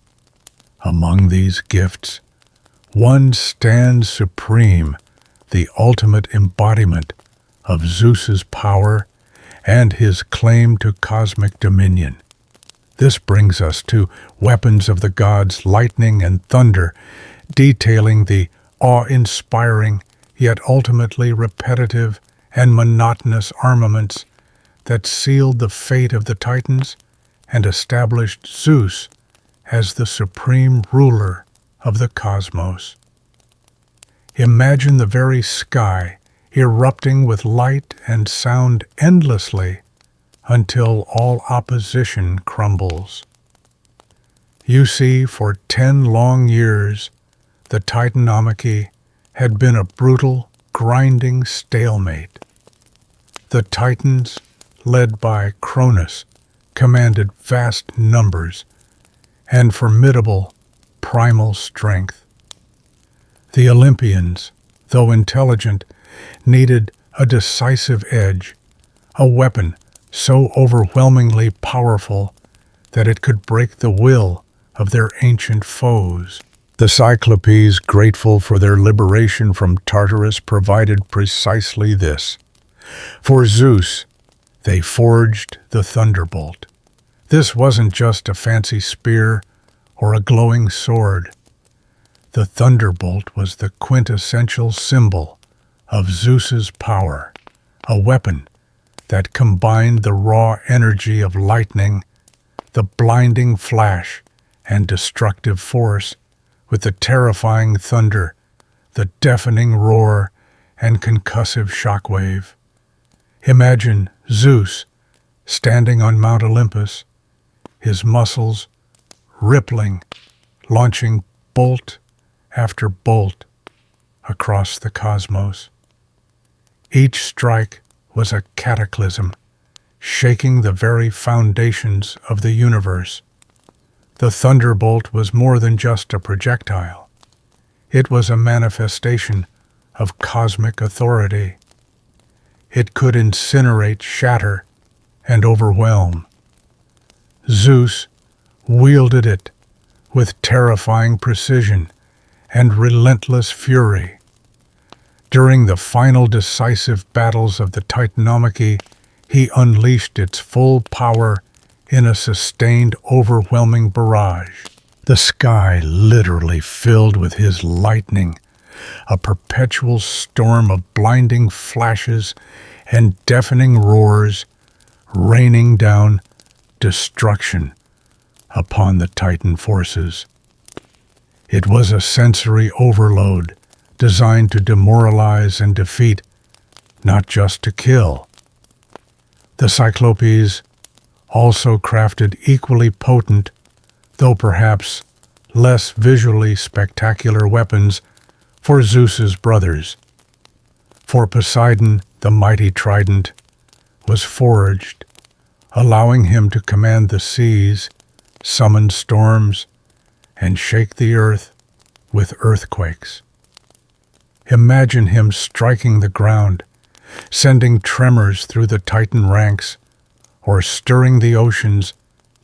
Among these gifts, one stands supreme, the ultimate embodiment of Zeus's power and his claim to cosmic dominion. This brings us to weapons of the gods, lightning and thunder, detailing the awe-inspiring yet ultimately repetitive and monotonous armaments that sealed the fate of the Titans and established Zeus as the supreme ruler of the cosmos. Imagine the very sky erupting with light and sound endlessly until all opposition crumbles. You see, for 10 long years, the Titanomachy had been a brutal, grinding stalemate. The Titans, led by Cronus, commanded vast numbers and formidable primal strength. The Olympians, though intelligent, needed a decisive edge, a weapon so overwhelmingly powerful that it could break the will of their ancient foes. The Cyclopes, grateful for their liberation from Tartarus, provided precisely this. For Zeus, they forged the thunderbolt. This wasn't just a fancy spear or a glowing sword. The thunderbolt was the quintessential symbol of Zeus's power, a weapon that combined the raw energy of lightning, the blinding flash and destructive force, with the terrifying thunder, the deafening roar, and concussive shockwave. Imagine Zeus standing on Mount Olympus, his muscles rippling, launching bolt after bolt across the cosmos. Each strike was a cataclysm, shaking the very foundations of the universe. The thunderbolt was more than just a projectile. It was a manifestation of cosmic authority. It could incinerate, shatter, and overwhelm. Zeus wielded it with terrifying precision and relentless fury. During the final decisive battles of the Titanomachy, he unleashed its full power in a sustained, overwhelming barrage. The sky literally filled with his lightning, a perpetual storm of blinding flashes and deafening roars, raining down destruction upon the Titan forces. It was a sensory overload designed to demoralize and defeat, not just to kill. The Cyclopes also crafted equally potent, though perhaps less visually spectacular weapons for Zeus's brothers. For Poseidon, the mighty trident was forged, allowing him to command the seas, summon storms, and shake the earth with earthquakes. Imagine him striking the ground, sending tremors through the Titan ranks, or stirring the oceans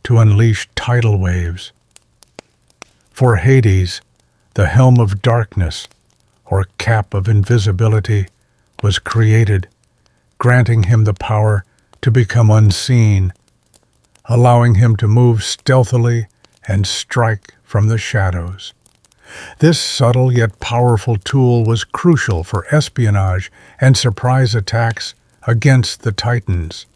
to unleash tidal waves. For Hades, the helm of darkness, or cap of invisibility, was created, granting him the power to become unseen, allowing him to move stealthily and strike from the shadows. This subtle yet powerful tool was crucial for espionage and surprise attacks against the Titans.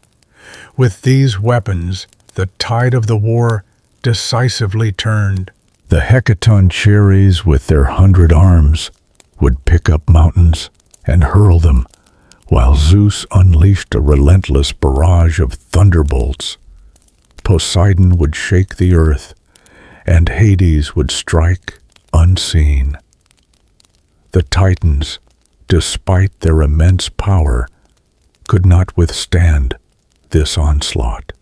With these weapons, the tide of the war decisively turned. The Hecaton cherries, with their 100 arms, would pick up mountains and hurl them, while Zeus unleashed a relentless barrage of thunderbolts. Poseidon would shake the earth, and Hades would strike unseen. The Titans, despite their immense power, could not withstand this onslaught.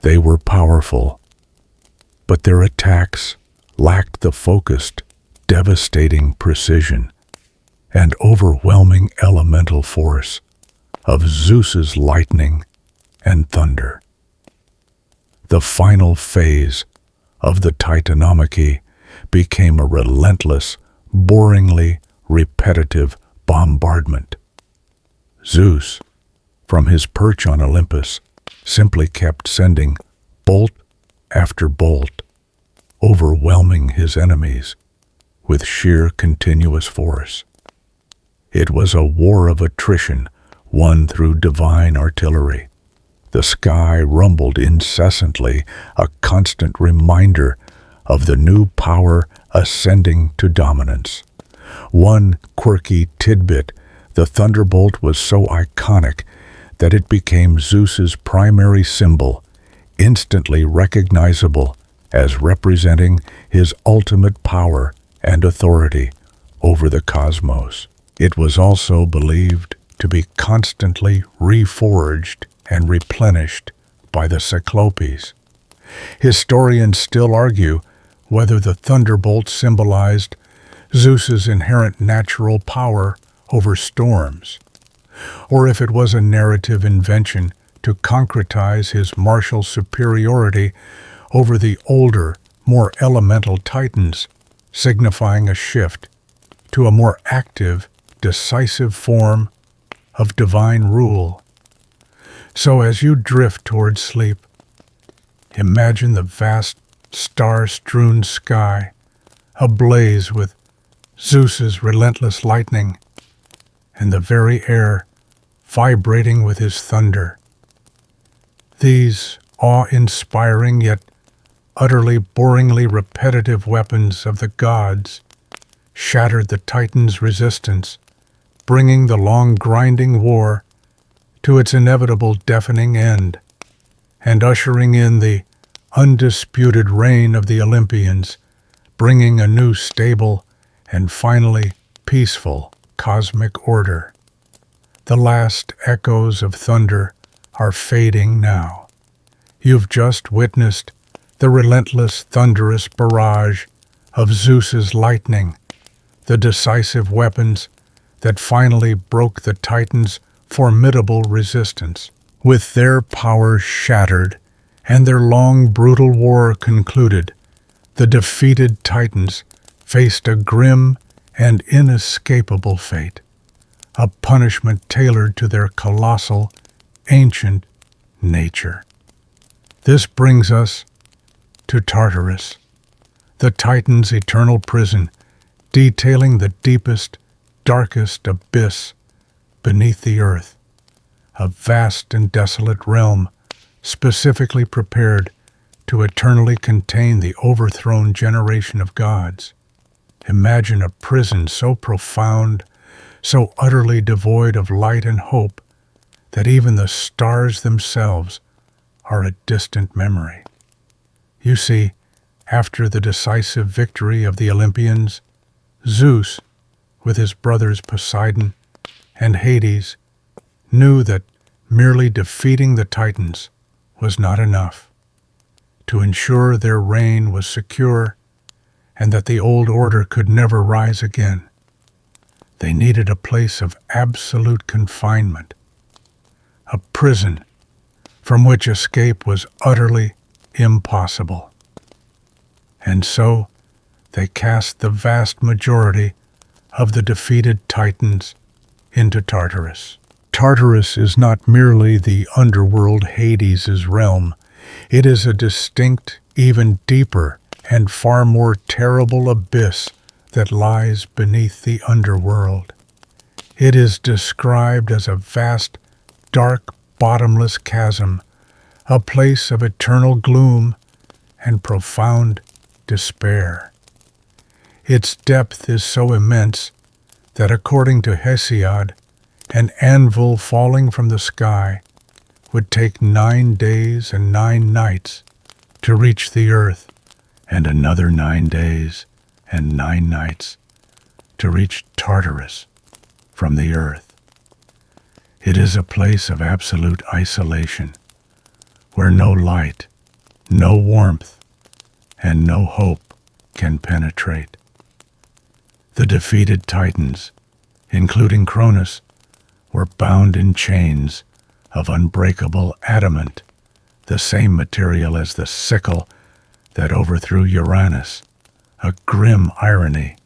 They were powerful, but their attacks lacked the focused, devastating precision and overwhelming elemental force of Zeus's lightning and thunder. The final phase of the Titanomachy became a relentless, boringly repetitive bombardment. Zeus, from his perch on Olympus, simply kept sending bolt after bolt, overwhelming his enemies with sheer continuous force. It was a war of attrition one through divine artillery. The sky rumbled incessantly, a constant reminder of the new power ascending to dominance. One quirky tidbit: the thunderbolt was so iconic that it became Zeus's primary symbol, instantly recognizable as representing his ultimate power and authority over the cosmos. It was also believed to be constantly reforged and replenished by the Cyclopes. Historians still argue whether the thunderbolt symbolized Zeus's inherent natural power over storms, or if it was a narrative invention to concretize his martial superiority over the older, more elemental Titans, signifying a shift to a more active, decisive form of divine rule. So as you drift towards sleep, imagine the vast star-strewn sky ablaze with Zeus's relentless lightning, and the very air vibrating with his thunder. These awe-inspiring yet utterly boringly repetitive weapons of the gods shattered the Titans' resistance, bringing the long grinding war to its inevitable deafening end, and ushering in the undisputed reign of the Olympians, bringing a new stable and finally peaceful cosmic order. The last echoes of thunder are fading now. You've just witnessed the relentless, thunderous barrage of Zeus's lightning, the decisive weapons that finally broke the Titans' formidable resistance. With their power shattered and their long, brutal war concluded, the defeated Titans faced a grim and inescapable fate, a punishment tailored to their colossal, ancient nature. This brings us to Tartarus, the Titans' eternal prison, detailing the deepest, darkest abyss beneath the earth, a vast and desolate realm specifically prepared to eternally contain the overthrown generation of gods. Imagine a prison so profound, so utterly devoid of light and hope, that even the stars themselves are a distant memory. You see, after the decisive victory of the Olympians, Zeus, with his brothers Poseidon and Hades, knew that merely defeating the Titans was not enough. To ensure their reign was secure and that the old order could never rise again, they needed a place of absolute confinement, a prison from which escape was utterly impossible. And so they cast the vast majority of the defeated Titans into Tartarus. Tartarus is not merely the underworld Hades' realm. It is a distinct, even deeper, and far more terrible abyss that lies beneath the underworld. It is described as a vast, dark, bottomless chasm, a place of eternal gloom and profound despair. Its depth is so immense that, according to Hesiod, an anvil falling from the sky would take 9 days and 9 nights to reach the earth, and another 9 days and 9 nights to reach Tartarus from the earth. It is a place of absolute isolation, where no light, no warmth, and no hope can penetrate. The defeated Titans, including Cronus, were bound in chains of unbreakable adamant, the same material as the sickle that overthrew Uranus, a grim irony.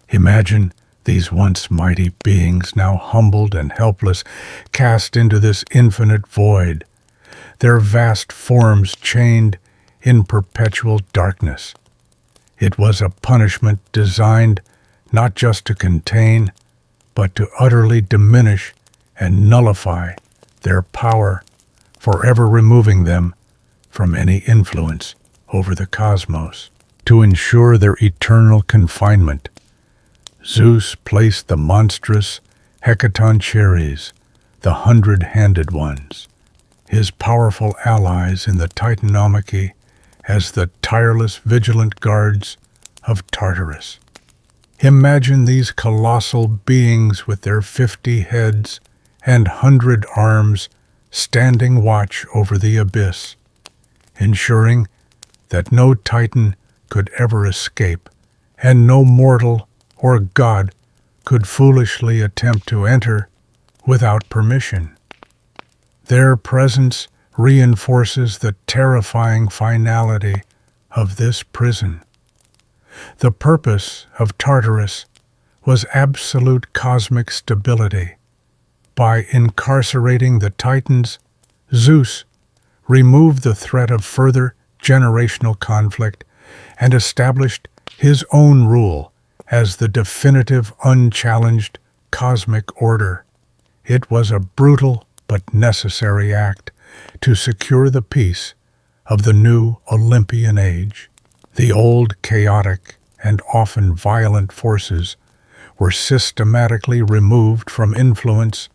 Imagine these once mighty beings, now humbled and helpless, cast into this infinite void, their vast forms chained in perpetual darkness. It was a punishment designed not just to contain, but to utterly diminish and nullify their power, forever removing them from any influence over the cosmos. To ensure their eternal confinement, Zeus placed the monstrous Hecatoncheires, the 100-handed ones, his powerful allies in the Titanomachy, as the tireless, vigilant guards of Tartarus. Imagine these colossal beings with their 50 heads and 100 arms standing watch over the abyss, ensuring that no Titan could ever escape, and no mortal or god could foolishly attempt to enter without permission. Their presence reinforces the terrifying finality of this prison. The purpose of Tartarus was absolute cosmic stability. By incarcerating the Titans, Zeus removed the threat of further generational conflict and established his own rule as the definitive, unchallenged cosmic order. It was a brutal but necessary act to secure the peace of the new Olympian age. The old, chaotic, and often violent forces were systematically removed from influence,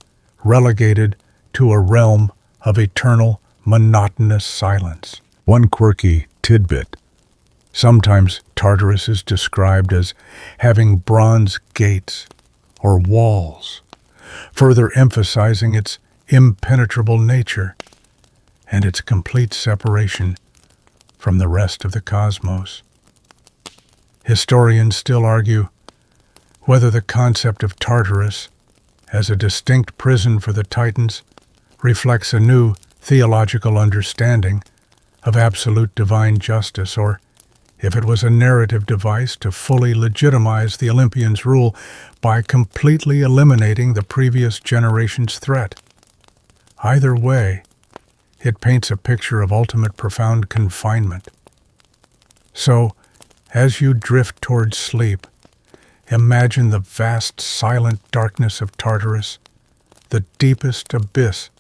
relegated to a realm of eternal, monotonous silence. One quirky tidbit. Sometimes Tartarus is described as having bronze gates or walls, further emphasizing its impenetrable nature and its complete separation from the rest of the cosmos. Historians still argue whether the concept of Tartarus as a distinct prison for the Titans reflects a new theological understanding of absolute divine justice, or if it was a narrative device to fully legitimize the Olympians' rule by completely eliminating the previous generation's threat. Either way, it paints a picture of ultimate profound confinement. So, as you drift towards sleep, imagine the vast silent darkness of Tartarus, the deepest abyss,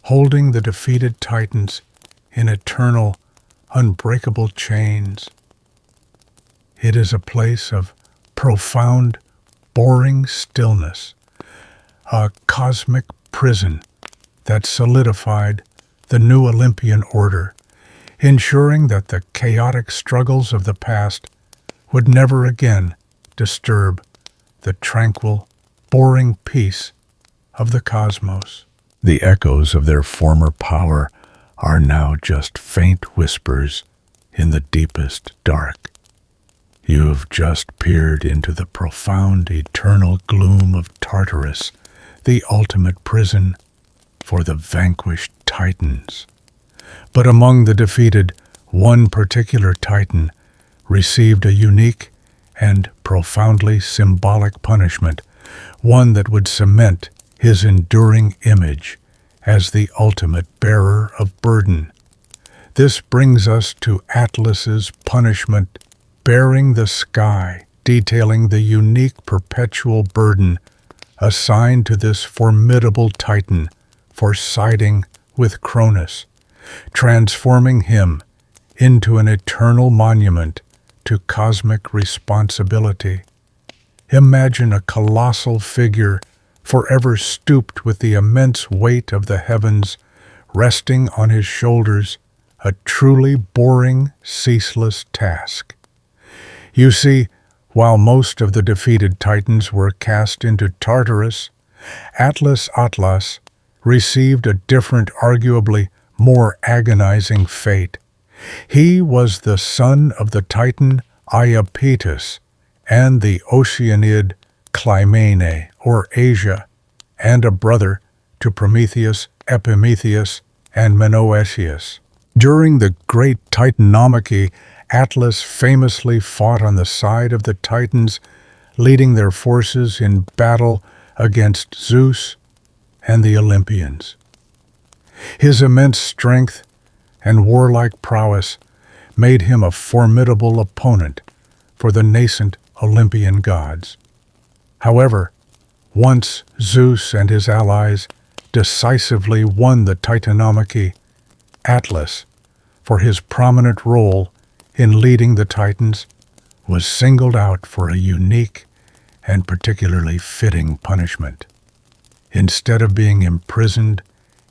holding the defeated Titans in eternal, unbreakable chains. It is a place of profound, boring stillness, a cosmic prison that solidified the new Olympian order, ensuring that the chaotic struggles of the past would never again disturb the tranquil, boring peace of the cosmos. The echoes of their former power are now just faint whispers in the deepest dark. You've just peered into the profound, eternal gloom of Tartarus, the ultimate prison for the vanquished Titans. But among the defeated, one particular Titan received a unique and profoundly symbolic punishment, one that would cement his enduring image as the ultimate bearer of burden. This brings us to Atlas's punishment, bearing the sky, detailing the unique perpetual burden assigned to this formidable Titan for siding with Cronus, transforming him into an eternal monument to cosmic responsibility. Imagine a colossal figure forever stooped with the immense weight of the heavens resting on his shoulders, a truly boring, ceaseless task. You see, while most of the defeated Titans were cast into Tartarus, Atlas received a different, arguably more agonizing fate. He was the son of the Titan Iapetus and the Oceanid Clymene, or Asia, and a brother to Prometheus, Epimetheus, and Menoetius. During the Great Titanomachy, Atlas famously fought on the side of the Titans, leading their forces in battle against Zeus and the Olympians. His immense strength and warlike prowess made him a formidable opponent for the nascent Olympian gods. However, once Zeus and his allies decisively won the Titanomachy, Atlas, for his prominent role in leading the Titans, was singled out for a unique and particularly fitting punishment. Instead of being imprisoned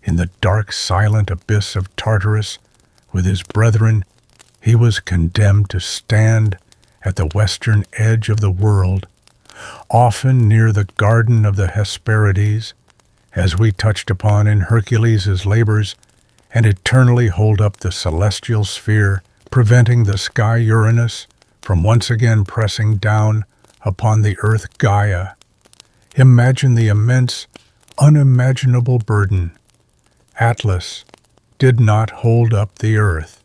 in the dark, silent abyss of Tartarus with his brethren, he was condemned to stand at the western edge of the world, often near the Garden of the Hesperides, as we touched upon in Hercules' labors, and eternally hold up the celestial sphere, preventing the sky Uranus from once again pressing down upon the earth Gaia. Imagine the immense, unimaginable burden. Atlas did not hold up the earth.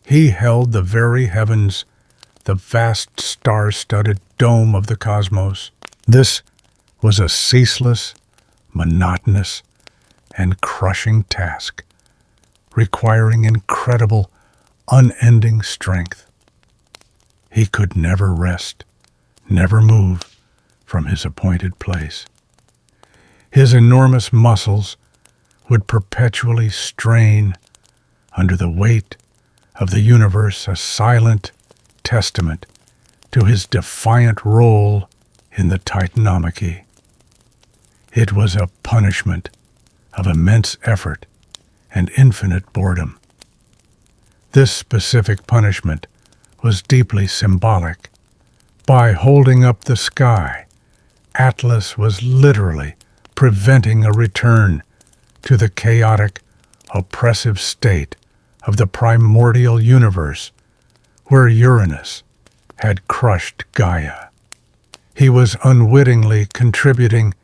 He held the very heavens, the vast star-studded dome of the cosmos. This was a ceaseless, monotonous, and crushing task, requiring incredible, unending strength. He could never rest, never move from his appointed place. His enormous muscles would perpetually strain under the weight of the universe, a silent testament to his defiant role in the Titanomachy. It was a punishment of immense effort and infinite boredom. This specific punishment was deeply symbolic. By holding up the sky, Atlas was literally preventing a return to the chaotic, oppressive state of the primordial universe where Uranus had crushed Gaia. He was unwittingly contributing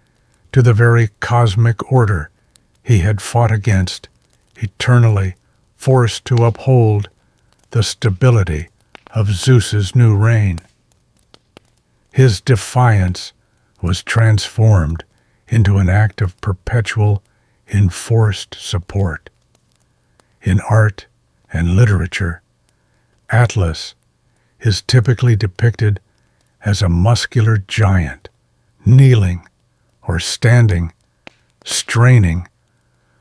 to the very cosmic order he had fought against, eternally forced to uphold the stability of Zeus's new reign. His defiance was transformed into an act of perpetual, enforced support. In art and literature, Atlas is typically depicted as a muscular giant, kneeling or standing, straining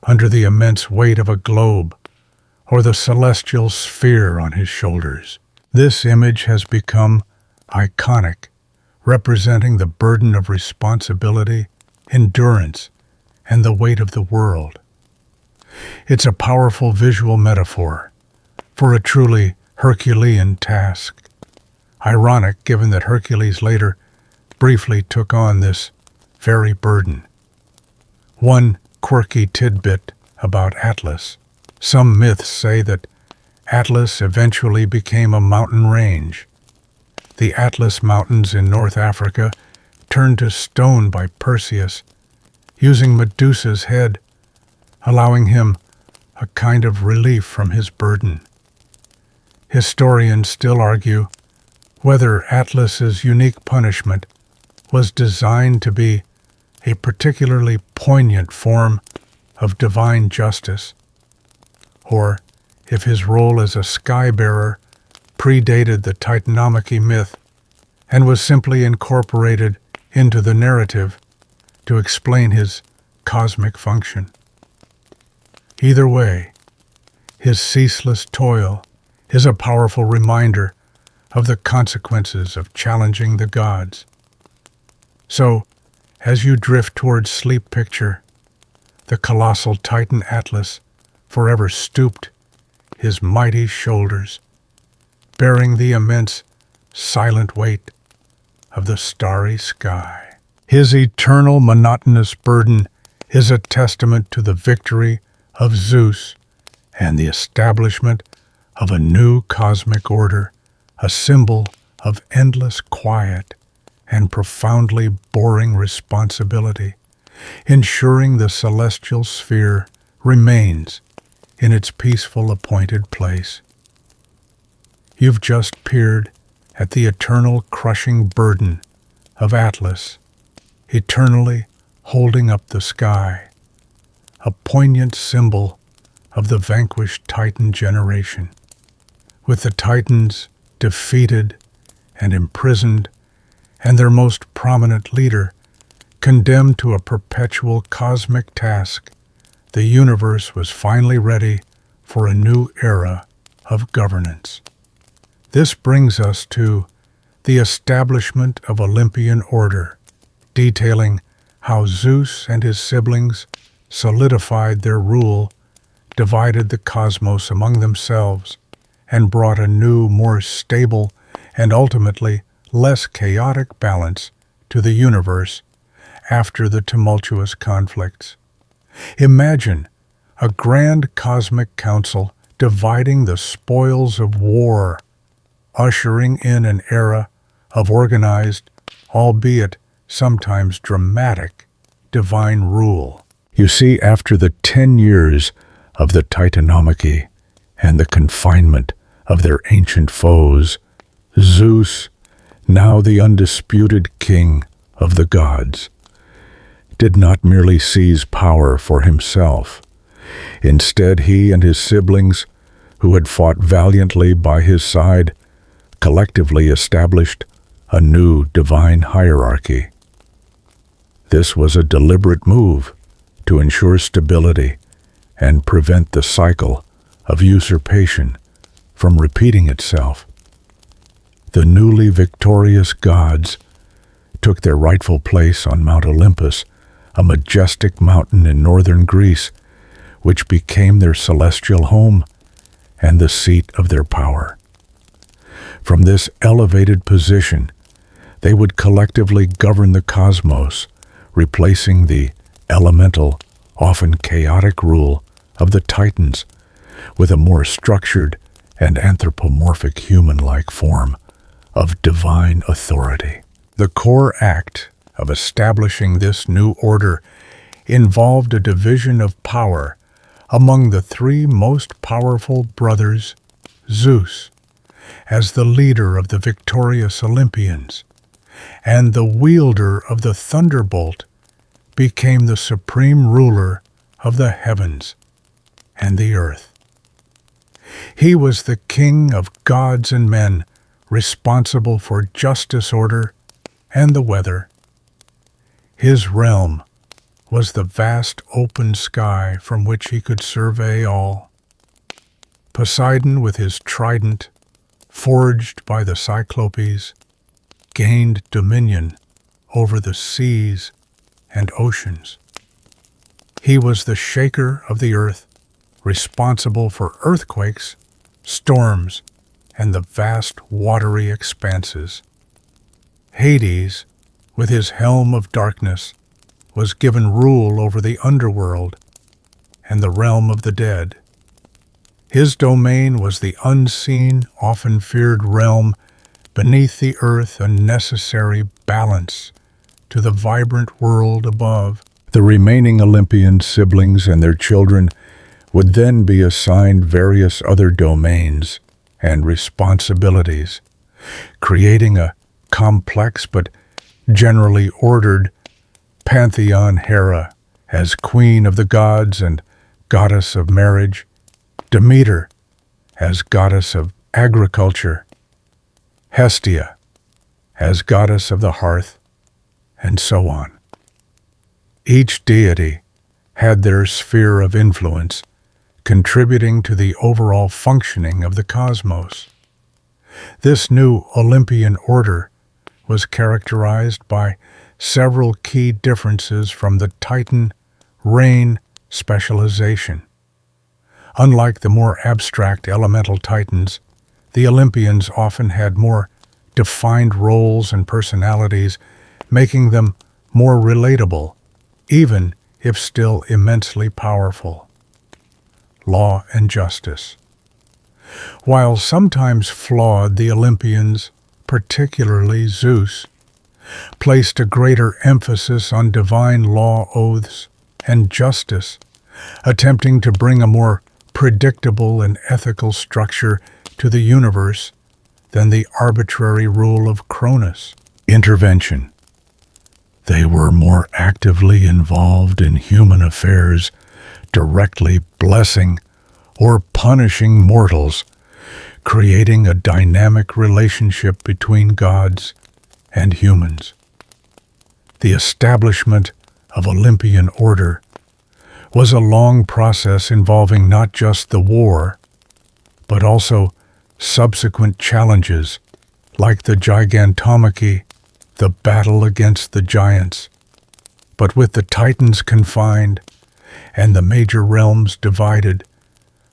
under the immense weight of a globe or the celestial sphere on his shoulders. This image has become iconic, representing the burden of responsibility, endurance, and the weight of the world. It's a powerful visual metaphor for a truly Herculean task. Ironic, given that Hercules later briefly took on this very burden. One quirky tidbit about Atlas. Some myths say that Atlas eventually became a mountain range. The Atlas Mountains in North Africa turned to stone by Perseus, using Medusa's head, allowing him a kind of relief from his burden. Historians still argue whether Atlas's unique punishment was designed to be a particularly poignant form of divine justice, or if his role as a sky-bearer predated the Titanomachy myth and was simply incorporated into the narrative to explain his cosmic function. Either way, his ceaseless toil is a powerful reminder of the consequences of challenging the gods. So, as you drift towards sleep, picture the colossal Titan Atlas forever stooped, his mighty shoulders bearing the immense, silent weight of the starry sky. His eternal, monotonous burden is a testament to the victory of Zeus and the establishment of a new cosmic order, a symbol of endless quiet and profoundly boring responsibility, ensuring the celestial sphere remains in its peaceful appointed place. You've just peered at the eternal crushing burden of Atlas, eternally holding up the sky, a poignant symbol of the vanquished Titan generation. With the Titans defeated and imprisoned, and their most prominent leader condemned to a perpetual cosmic task, the universe was finally ready for a new era of governance. This brings us to the establishment of Olympian order, detailing how Zeus and his siblings solidified their rule, divided the cosmos among themselves, and brought a new, more stable, and ultimately less chaotic balance to the universe after the tumultuous conflicts. Imagine a grand cosmic council dividing the spoils of war, ushering in an era of organized, albeit sometimes dramatic, divine rule. You see, after the 10 years of the Titanomachy and the confinement of their ancient foes, Zeus, now the undisputed king of the gods, did not merely seize power for himself. Instead, he and his siblings, who had fought valiantly by his side, collectively established a new divine hierarchy. This was a deliberate move to ensure stability and prevent the cycle of usurpation from repeating itself. The newly victorious gods took their rightful place on Mount Olympus, a majestic mountain in northern Greece, which became their celestial home and the seat of their power. From this elevated position, they would collectively govern the cosmos, replacing the elemental, often chaotic rule of the Titans with a more structured and anthropomorphic human-like form of divine authority. The core act of establishing this new order involved a division of power among the three most powerful brothers. Zeus, as the leader of the victorious Olympians, and the wielder of the thunderbolt, became the supreme ruler of the heavens and the earth. He was the king of gods and men, responsible for justice, order, and the weather. His realm was the vast open sky from which he could survey all. Poseidon, with his trident, forged by the Cyclopes, gained dominion over the seas and oceans. He was the shaker of the earth, responsible for earthquakes, storms, and the vast watery expanses. Hades, with his helm of darkness, was given rule over the underworld and the realm of the dead. His domain was the unseen, often feared realm beneath the earth, a necessary balance to the vibrant world above. The remaining Olympian siblings and their children would then be assigned various other domains and responsibilities, creating a complex but generally ordered pantheon. Hera as queen of the gods and goddess of marriage, Demeter as goddess of agriculture, Hestia as goddess of the hearth, and so on. Each deity had their sphere of influence, contributing to the overall functioning of the cosmos. This new Olympian order was characterized by several key differences from the Titan rain specialization. Unlike the more abstract elemental Titans, the Olympians often had more defined roles and personalities, making them more relatable, even if still immensely powerful. Law and justice. While sometimes flawed, the Olympians, particularly Zeus, placed a greater emphasis on divine law, oaths, and justice, attempting to bring a more predictable and ethical structure to the universe than the arbitrary rule of Cronus. Intervention. They were more actively involved in human affairs, directly blessing or punishing mortals, creating a dynamic relationship between gods and humans. The establishment of Olympian order was a long process involving not just the war, but also subsequent challenges like the Gigantomachy, the battle against the giants. But with the Titans confined and the major realms divided,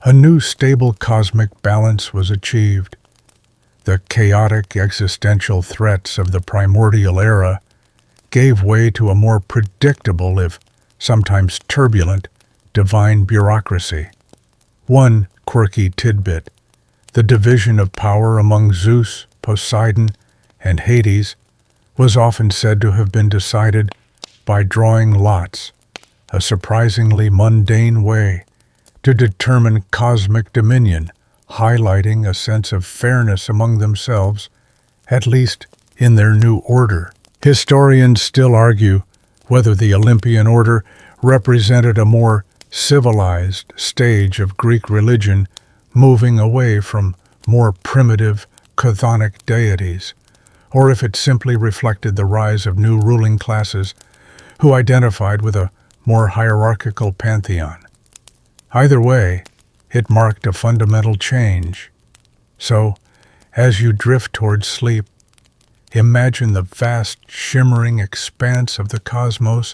a new stable cosmic balance was achieved. The chaotic existential threats of the primordial era gave way to a more predictable, if sometimes turbulent, divine bureaucracy. One quirky tidbit: the division of power among Zeus, Poseidon, and Hades was often said to have been decided by drawing lots, a surprisingly mundane way to determine cosmic dominion, highlighting a sense of fairness among themselves, at least in their new order. Historians still argue whether the Olympian order represented a more civilized stage of Greek religion, moving away from more primitive, chthonic deities, or if it simply reflected the rise of new ruling classes who identified with a more hierarchical pantheon. Either way, it marked a fundamental change. So, as you drift towards sleep, imagine the vast, shimmering expanse of the cosmos,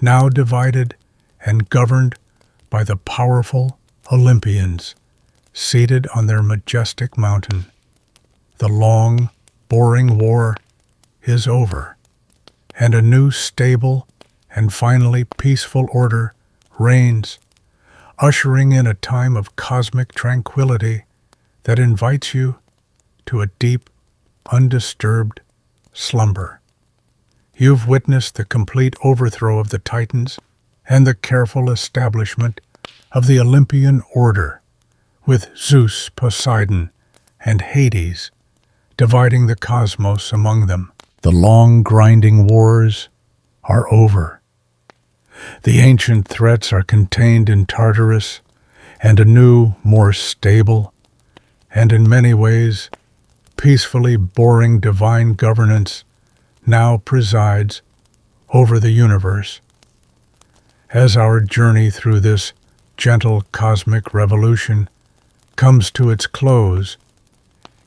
now divided and governed by the powerful Olympians, seated on their majestic mountain. The long, boring war is over, and a new, stable, and finally peaceful order reigns, ushering in a time of cosmic tranquility that invites you to a deep, undisturbed slumber. You've witnessed the complete overthrow of the Titans and the careful establishment of the Olympian order, with Zeus, Poseidon, and Hades dividing the cosmos among them. The long, grinding wars are over. The ancient threats are contained in Tartarus, and a new, more stable, and in many ways peacefully boring divine governance now presides over the universe. As our journey through this gentle cosmic revolution comes to its close,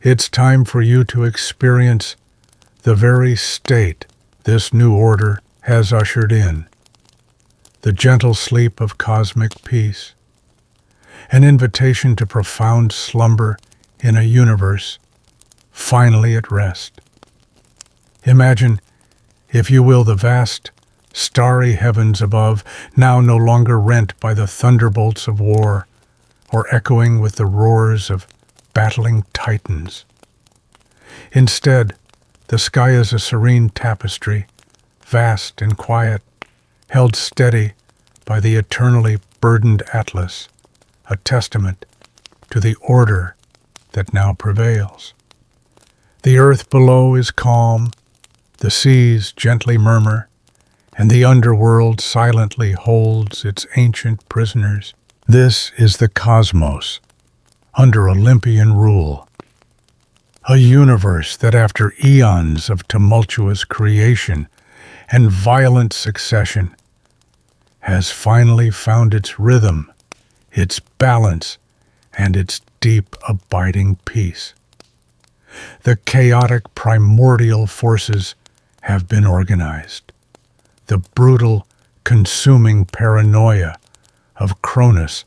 it's time for you to experience the very state this new order has ushered in, the gentle sleep of cosmic peace, an invitation to profound slumber in a universe finally at rest. Imagine, if you will, the vast, starry heavens above, now no longer rent by the thunderbolts of war or echoing with the roars of battling titans. Instead, the sky is a serene tapestry, vast and quiet, held steady by the eternally burdened Atlas, a testament to the order that now prevails. The earth below is calm, the seas gently murmur, and the underworld silently holds its ancient prisoners. This is the cosmos, under Olympian rule. A universe that, after eons of tumultuous creation and violent succession, has finally found its rhythm, its balance, and its deep, abiding peace. The chaotic primordial forces have been organized. The brutal, consuming paranoia of Cronus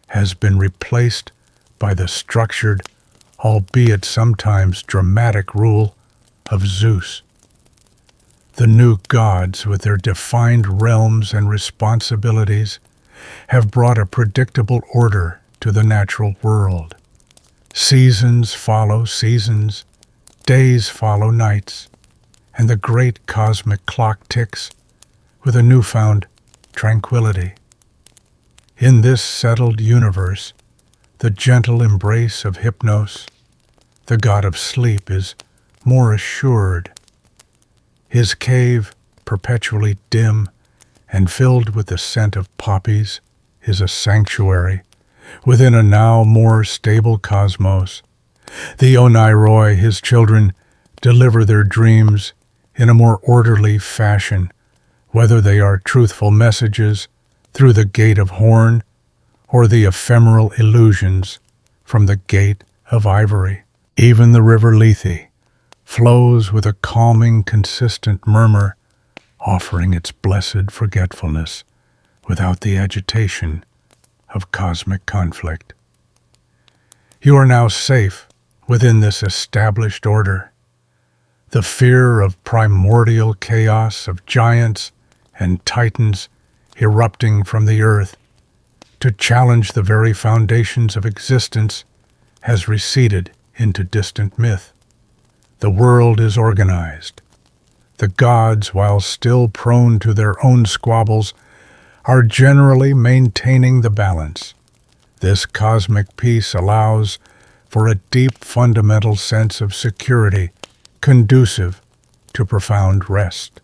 has been replaced by the structured, albeit sometimes dramatic rule of Zeus. The new gods, with their defined realms and responsibilities, have brought a predictable order to the natural world. Seasons follow seasons, days follow nights, and the great cosmic clock ticks with a newfound tranquility. In this settled universe, the gentle embrace of Hypnos, the god of sleep, is more assured. His cave, perpetually dim and filled with the scent of poppies, is a sanctuary within a now more stable cosmos. The Oneiroi, his children, deliver their dreams in a more orderly fashion, whether they are truthful messages, through the gate of horn or the ephemeral illusions from the gate of ivory. Even the river Lethe flows with a calming, consistent murmur, offering its blessed forgetfulness without the agitation of cosmic conflict. You are now safe within this established order. The fear of primordial chaos, of giants and titans erupting from the earth to challenge the very foundations of existence has receded into distant myth. The world is organized. The gods, while still prone to their own squabbles, are generally maintaining the balance. This cosmic peace allows for a deep fundamental sense of security conducive to profound rest.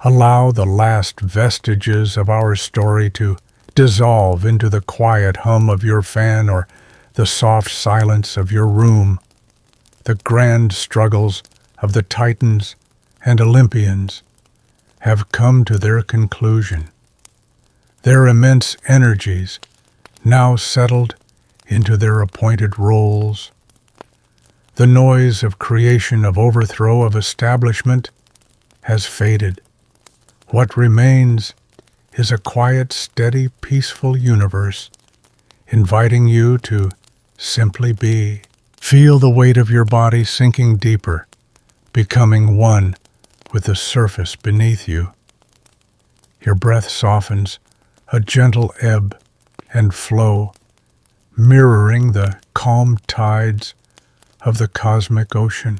Allow the last vestiges of our story to dissolve into the quiet hum of your fan or the soft silence of your room. The grand struggles of the Titans and Olympians have come to their conclusion. Their immense energies now settled into their appointed roles. The noise of creation, of overthrow, of establishment has faded. What remains is a quiet, steady, peaceful universe, inviting you to simply be. Feel the weight of your body sinking deeper, becoming one with the surface beneath you. Your breath softens, a gentle ebb and flow, mirroring the calm tides of the cosmic ocean.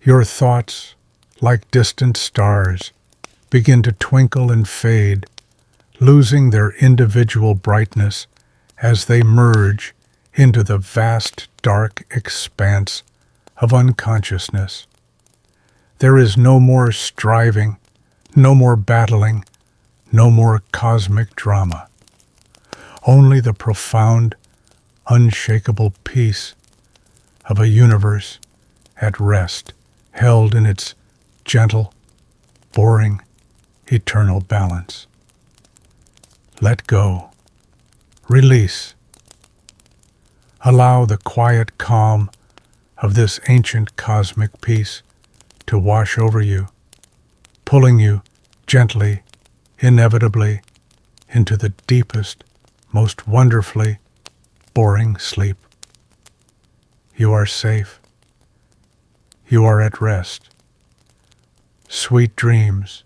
Your thoughts, like distant stars, begin to twinkle and fade, losing their individual brightness as they merge into the vast, dark expanse of unconsciousness. There is no more striving, no more battling, no more cosmic drama. Only the profound, unshakable peace of a universe at rest, held in its gentle, boring, eternal balance. Let go. Release. Allow the quiet calm of this ancient cosmic peace to wash over you, pulling you gently, inevitably, into the deepest, most wonderfully boring sleep. You are safe. You are at rest. Sweet dreams.